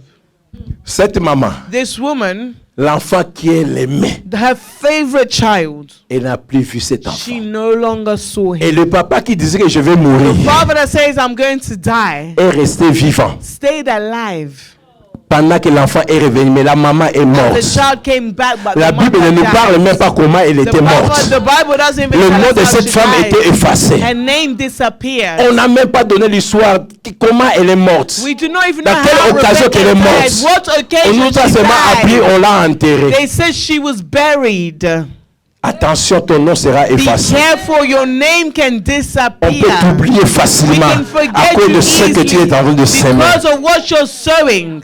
Cette maman, This woman, l'enfant qui elle aimait, her favorite child, elle n'a plus vu cet enfant. she no longer saw Et him. le papa qui disait que je vais mourir Father that says, I'm going to die, est resté vivant stayed alive. pendant que l'enfant est revenu, mais la maman est The morte. child came back, but La the Bible ne mother nous died. parle même pas comment elle était morte. The Bible doesn't even Le tell nom us de how cette she femme died. était effacé. Her name disappeared. On n'a même pas donné l'histoire, comment elle est morte. We do not even Dans know quelle how occasion Rebecca qu'elle est morte. died. What On occasion nous a she seulement appris, died. on l'a enterrée. They said she was buried. Attention, ton nom sera Be effacé. careful, your name can On peut disappear. t'oublier We facilement can à forget cause you de ce que tu es en train de easily s'aimer. because of what you're sowing.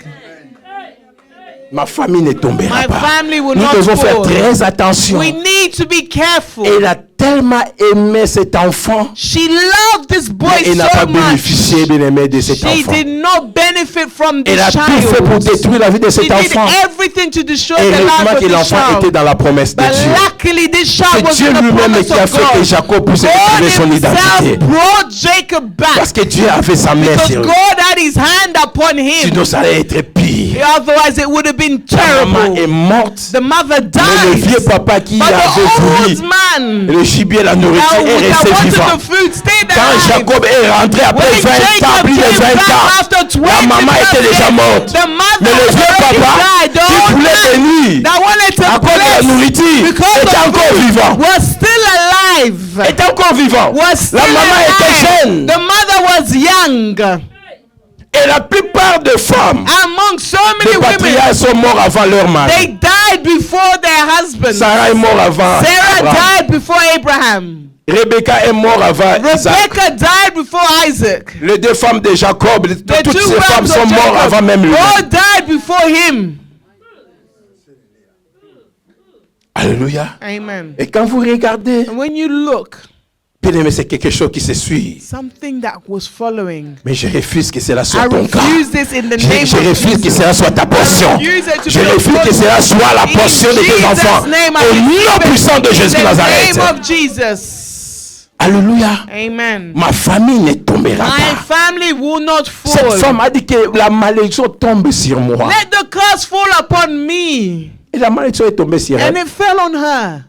Ma famille ne tombera My pas. family will Nous not devons faire fall. très attention. We need to be careful. Elle a tellement aimé cet enfant, She loved this boy mais elle n'a pas so much. bénéficié, bien aimé, de cet She enfant. did not benefit from Elle this a tout fait pour child. détruire la vie de She cet did enfant. everything to destroy Et the heureusement life que of this l'enfant était child. dans la promesse de But Dieu. luckily, this child C'est was Dieu in the lui-même promise qui a of fait que God. Jacob puisse God retrouver son himself identité. brought Jacob Parce back que Dieu avait sa main because sur lui. God had his hand upon him. Sinon, ça allait être pire. Otherwise, it would have been La maman est terrible. morte. The mother Mais le vieux died. papa qui But avait the voulu old man le gibier, la nourriture, that est resté wanted vivant. the food stayed Quand alive. Jacob est rentré après When 20 ans, Jacob plus de came 20 back ans, after 20 la maman était déjà years, morte. the mother Mais le vieux already papa died. The qui old voulait man bénir that wanted to à cause de la bless nourriture because était of encore food vivant. was still alive. Était encore vivant. Was still La maman était alive. jeune. The mother was young. Et la plupart des femmes, Among so les many women, patriarches sont morts avant leur they mari. died before their husbands. Sarah est morte avant Sarah Abraham. died before Abraham. Rebecca est morte avant Isaac. Rebecca died before Isaac. Les deux femmes de Jacob, The toutes two ces femmes wives sont of mortes avant Jacob même lui. all died before him. Alléluia. Amen. Et quand vous regardez, And when you look, bien aimé, c'est quelque chose qui se suit. something that was following. Mais je refuse que cela I soit ton cas. refuse this in the name Je of refuse que Jesus. cela soit ta portion. refuse it to Je be your refuse que cela soit la In portion de tes Jesus' enfants. name, I Au nom refuse it puissant de in Jésus de the Nazareth. name of Jesus. Alléluia. Amen. Ma famille ne tombera My pas. family will not Cette fall. femme a dit que la malédiction tombe sur moi. Let the curse fall upon me. Et la malédiction est tombée sur And elle. it fell on her.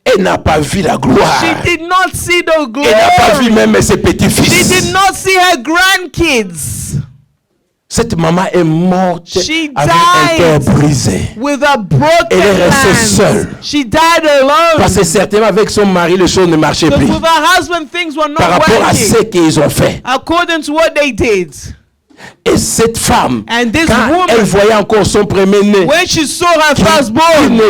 Elle n'a pas vu la gloire. She did not see the Elle n'a pas vu glory. même ses She did petits-fils. not see her grandkids. Cette maman est morte She avec un cœur died brisé. with a broken Elle est restée land. seule. She died alone. Parce que certainement avec son mari, les choses ne marchaient Because plus. with her husband, things were Par not rapport à ce working qu'ils ont fait. according to what they did. Et cette femme, And this quand woman, elle voyait encore son premier-né, when she saw her firstborn,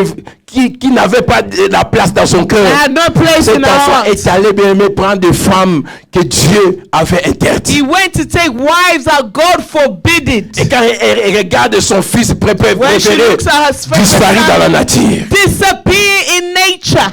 qui n'avait pas la place dans son cœur, had no place cet in her enfant heart. est allé bien aimé prendre des femmes que Dieu avait interdites. He went to take wives that God forbid it. Et quand elle regarde son fils préféré When she looks at her disparaître dans la favorite nature. disappear in nature.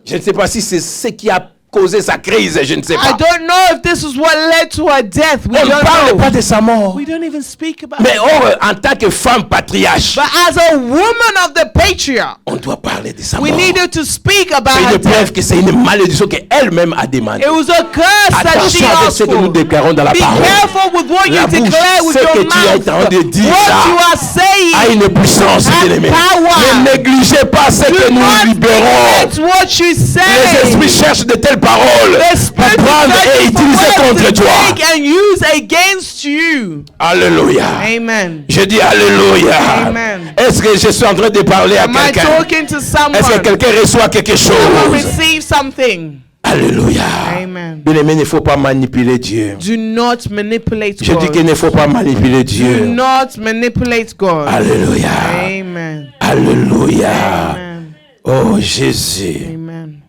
Je ne sais pas si c'est ce qui a causé sa crise, je ne sais I pas. don't know if this is what led to her death. We On ne don't parle know. pas de sa mort. We don't even speak about Mais it. or, en tant que femme patriarche, But as a woman of the patriarch, on doit parler de sa we mort. needed to speak about C'est her une preuve death. que c'est une malédiction qu'elle-même a demandé. It was a curse that she Attention avec asked ce que nous for. déclarons dans la Be parole. careful with what La you bouche, declare with ce que your tu es en train mouth. de dire What là you are a saying. une puissance, Has bien-aimé. power. Ne négligez pas ce que Do nous not libérons. neglect what you Les say. esprits cherchent de telles paroles The pour spirit prendre et is utiliser contre toi. and use against you. Alléluia. Amen. Je dis Alléluia. Amen. Est-ce que je suis en train de parler à Am I quelqu'un? talking to Est-ce que someone quelqu'un reçoit quelque who will chose? receive something? Alléluia. Amen. Bien-aimé, il ne faut pas manipuler Dieu. Do not manipulate Je dis qu'il God. ne faut pas manipuler Do Dieu. not manipulate God. Alléluia. Amen. Alléluia. Amen. Oh Jésus. Amen.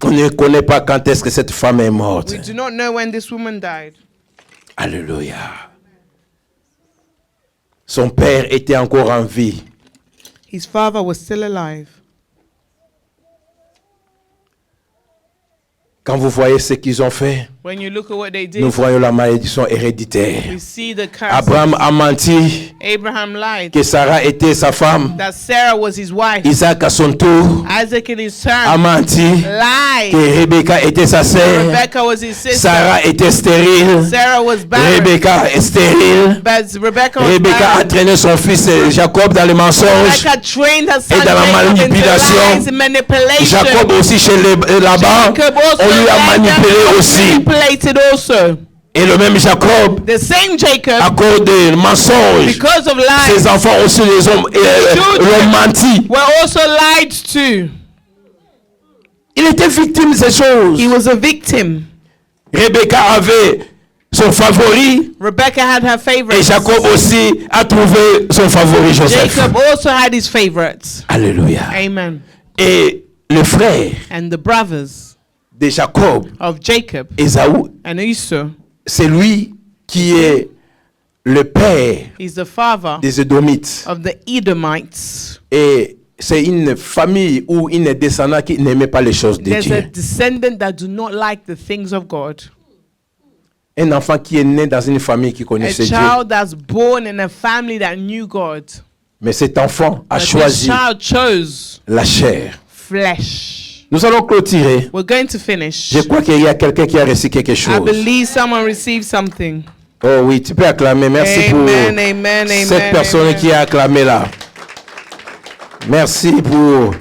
On ne connaît pas quand est-ce que cette femme est morte. We do not know when this woman died. Alléluia. Son père était encore en vie. His father was still alive. Quand vous voyez ce qu'ils ont fait, When you look at what they nous did, voyons la malédiction héréditaire. we see the curse. Abraham a menti Abraham lied que Sarah était sa femme. that Sarah was his wife. Isaac à son tour Isaac in his a turn menti lied. que Rebecca était sa sœur. Rebecca was his sister. Sarah était stérile. Sarah was barren. Rebecca est stérile. But Rebecca was Rebecca a barren. traîné son fils Jacob dans le mensonge. Rebecca trained her son Et dans la Jacob into manipulation, lies and manipulation. Jacob aussi chez Laban, Jacob also on lui a lied and manipulé was aussi. manipulated also. Et le même Jacob, The same Jacob, à cause des mensonges, because of lies, ses enfants aussi les ont l'ont menti. were also lied to. Il était victime de ces choses. He was a victim. Rebecca avait son favori Rebecca had her et favorites. Jacob aussi a trouvé son favori Joseph. Jacob also had his favorites. Alléluia. Amen. Et le frère And the brothers de Jacob, of Jacob Ésaü, and Esau, c'est lui qui est le père he's the father des Édomites. of the Edomites. Et c'est une famille ou une descendant qui n'aimait pas les choses de There's a Dieu. descendant that do not like the things of God. Un enfant qui est né dans une famille qui A connaissait Dieu. child that's born in a family that knew God. Mais cet enfant a But this choisi child chose la chair. flesh. Nous allons clôturer. We're going to finish. Je crois qu'il y a quelqu'un qui a reçu quelque I chose. believe someone received something. Oh oui, tu peux acclamer. Merci Amen, pour amen, amen, cette personne amen. qui a acclamé là. Merci pour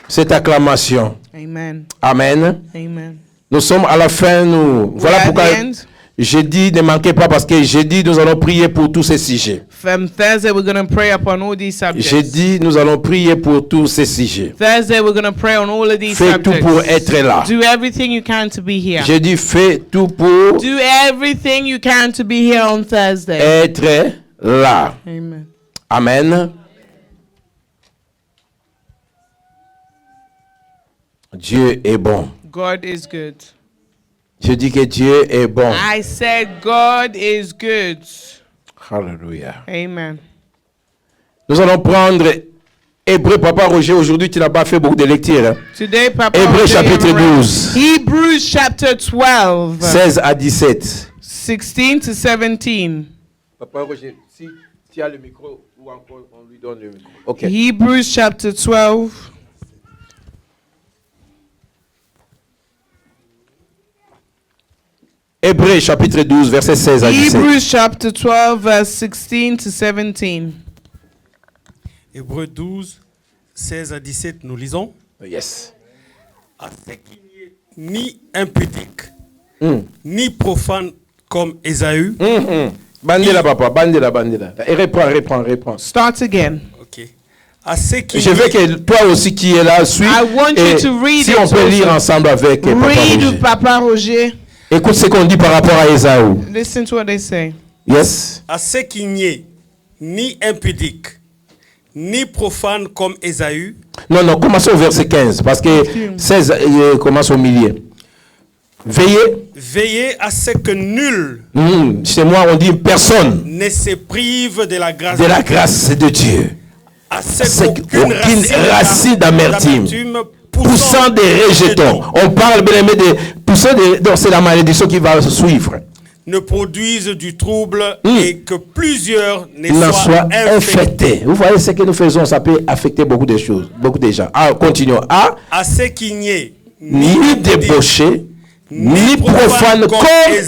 cette acclamation. Amen. Amen. Amen. Nous sommes à la fin. Voilà We're at pourquoi the end. jeudi, ne manquez pas parce que jeudi, nous allons prier pour tous ces sujets. From Thursday, we're going to pray upon all these subjects. Jeudi, nous allons prier pour tous ces sujets. Thursday, we're going to pray on all of these Fais tout subjects. pour être là. Do everything you can to be here. Jeudi, fais tout pour Do everything you can to be here on Thursday. être là. Amen. Amen. Dieu est bon. God is good. Je dis que Dieu est bon. I said God is good. Alléluia. Amen. Nous allons prendre Hébreu. Papa Roger, aujourd'hui, tu n'as pas fait beaucoup de lecture. Hein? Today, Papa, Hébreu we're chapitre doing 12, Hebrews chapter 12, 16 à 17. 16 to 17. Papa Roger, si tu as le micro ou encore on lui donne le micro. Ok. Hebrews chapter 12. Hébreu chapitre 12, verset 16 à 17. Hebrews chapter 12, verse 16 to 17. Hébreux 12, 16 à 17, nous lisons. Yes. À ce qu'il n'y ait ni impudique, ni profane comme Ésaü, Bandela, papa, bandela. Et reprends. Start again. Ok. À ceux qui Je veux que toi aussi qui es là, suis. I want Et you to read si it on peut lire also. ensemble avec Papa Read Roger. with Papa Roger. Écoute ce qu'on dit par rapport à Ésaü. Listen to what they say. Yes. À ce qu'il n'y ait ni impudique, ni profane comme Ésaü, Non, commençons au verset 15, parce que 16 commence au milieu. veillez à ce que nul Chez moi, on dit personne ne se prive de la grâce de la grâce de Dieu. à C'est ce qu'aucune racine d'amertume, poussant des rejetons. On parle bien aimé de poussant des. Donc c'est la malédiction qui va suivre. ne produise du trouble Mm. et que plusieurs ne N'en soient soit infectés. infecté. Vous voyez ce que nous faisons, ça peut affecter beaucoup de choses, beaucoup de gens. Ah, continuons. Ah, À ce qu'il n'y ait ni impudique, débauché, ni profane comme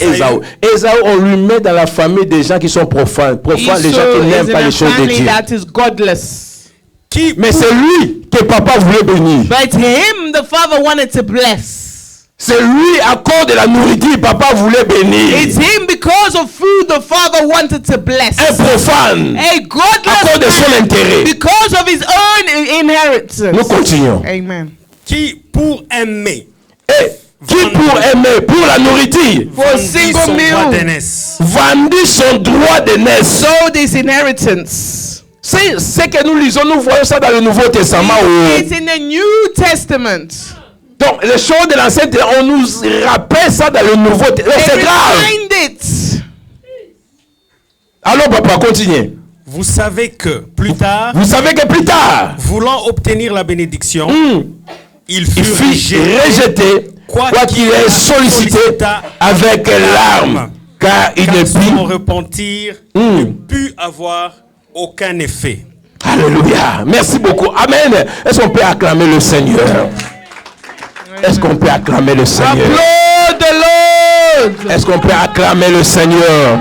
Ésaü. Ésaü, on lui met dans la famille des gens qui sont profanes. Profanes, les gens Esau qui n'aiment is pas in les a choses de family Dieu. that is godless. qui Mais c'est lui que papa voulait bénir. But him, the father wanted to bless. C'est lui, à cause de la nourriture, papa voulait bénir. It's him because of food the father wanted to bless. Un profane, A à godless cause de son man intérêt. because of his own inheritance. Nous continuons. Amen. qui pour aimer Et qui pour aimer, pour la nourriture, For a vendit single son droit meal, d'aînesse. vendit son droit de naissance. sold his inheritance. C'est ce que nous lisons, nous voyons ça dans le Nouveau Testament. It's in the New Testament. Donc, les choses de l'Ancien Testament, on nous rappelle ça dans le Nouveau Testament. They C'est grave. remind it. Alors, papa, continuez. Vous savez que plus tard, Vous savez que plus tard, voulant obtenir la bénédiction, il il fut fut rejeté, Quoi qu'il ait sollicité avec larmes, car il ne car son put. repentir ne put avoir aucun effet. Alléluia. Merci beaucoup. Amen. Est-ce qu'on peut acclamer le Seigneur? Est-ce qu'on peut acclamer le Seigneur? Applaud the Lord. Est-ce qu'on peut acclamer le Seigneur?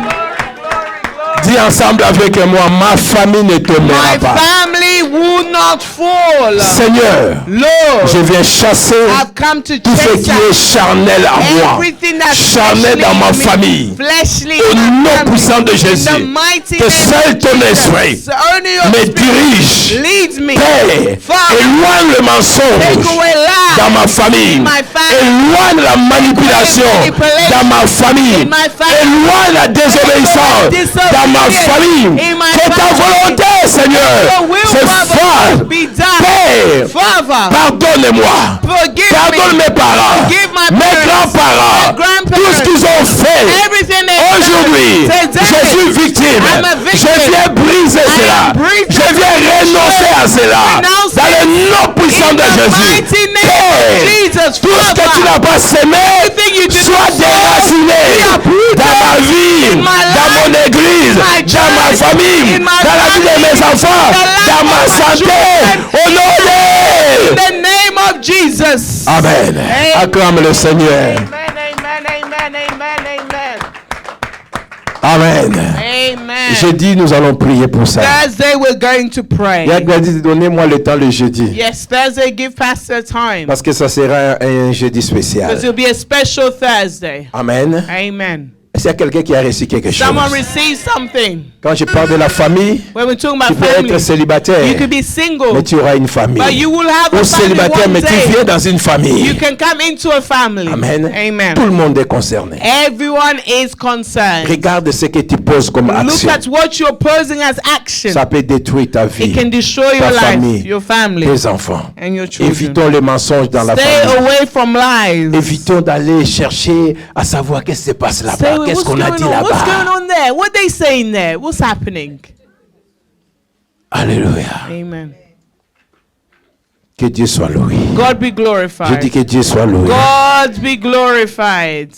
Dis ensemble avec moi, ma famille ne tombera My pas. family will not fall. Seigneur, Lord, je viens chasser I've come to tout ce chase qui est out charnel à moi, everything that's charnel fleshly dans ma in me, famille. fleshly Au in my nom family. puissant de In Jésus, the mighty que name seul of ton Jesus. esprit So only your me spirit dirige. leads me. Père, Father, éloigne le mensonge take away lies dans ma famille. in my family. Éloigne la manipulation manipulation dans ma famille. in my family. Éloigne la désobéissance Disobedience dans ma famille. in my Que ta family. volonté, Seigneur, Your will, se Father, fasse. be done. Père, Father, pardonne-moi. forgive Pardonne me. mes parents, Forgive my mes parents, grands-parents, my grandparents, tout ce qu'ils ont fait. everything they've Aujourd'hui, done. je Today, suis victime. I'm a victim. Je viens briser I cela. am breathing. Je viens renoncer à cela. Renounce Dans le nom puissant in de the Jésus. mighty name Père, of Jesus, tout ce que tu n'as pas semé Everything you did soit not sow, déraciné be uprooted dans ma vie, in my dans life, mon église, my dans ma church, famille, in my dans la vie de family, mes enfants, the life dans ma of my santé. children. Au nom In de... the name of Jesus. Amen. Acclame le Seigneur. Amen, amen, amen, amen, amen. Amen. Amen. Jeudi, nous allons prier pour ça. Thursday, we're going to pray. Il a dit, donnez-moi le temps le jeudi. Yes, Thursday, give Pastor time. Parce que ça sera un jeudi spécial. Because it'll be a special Thursday. Amen. Amen. Est-ce qu'il y a quelqu'un qui a reçu quelque chose? Someone receive something. Quand je parle de la famille, When we're talking tu about peux family, être célibataire, you could be single, mais tu auras une famille. but you will have Ou a family célibataire, one mais tu day. viens dans une You famille. can come into a family. Amen. Amen. Tout le monde est concerné. Everyone is concerned. Regarde ce que tu poses comme Look action. at what you're posing as action. Ça peut détruire ta vie, It can destroy ta your famille, life, your family, tes enfants. and your children. Évitons les mensonges dans la Stay famille. away from lies. Évitons d'aller chercher à savoir qu'est-ce qui se passe Stay là-bas, away. qu'est-ce qu'on a dit What's going là-bas. on there? What they saying there? What's happening? Alléluia. Amen. Que Dieu soit loué. God be Je dis glorified. que Dieu soit loué. God be glorified.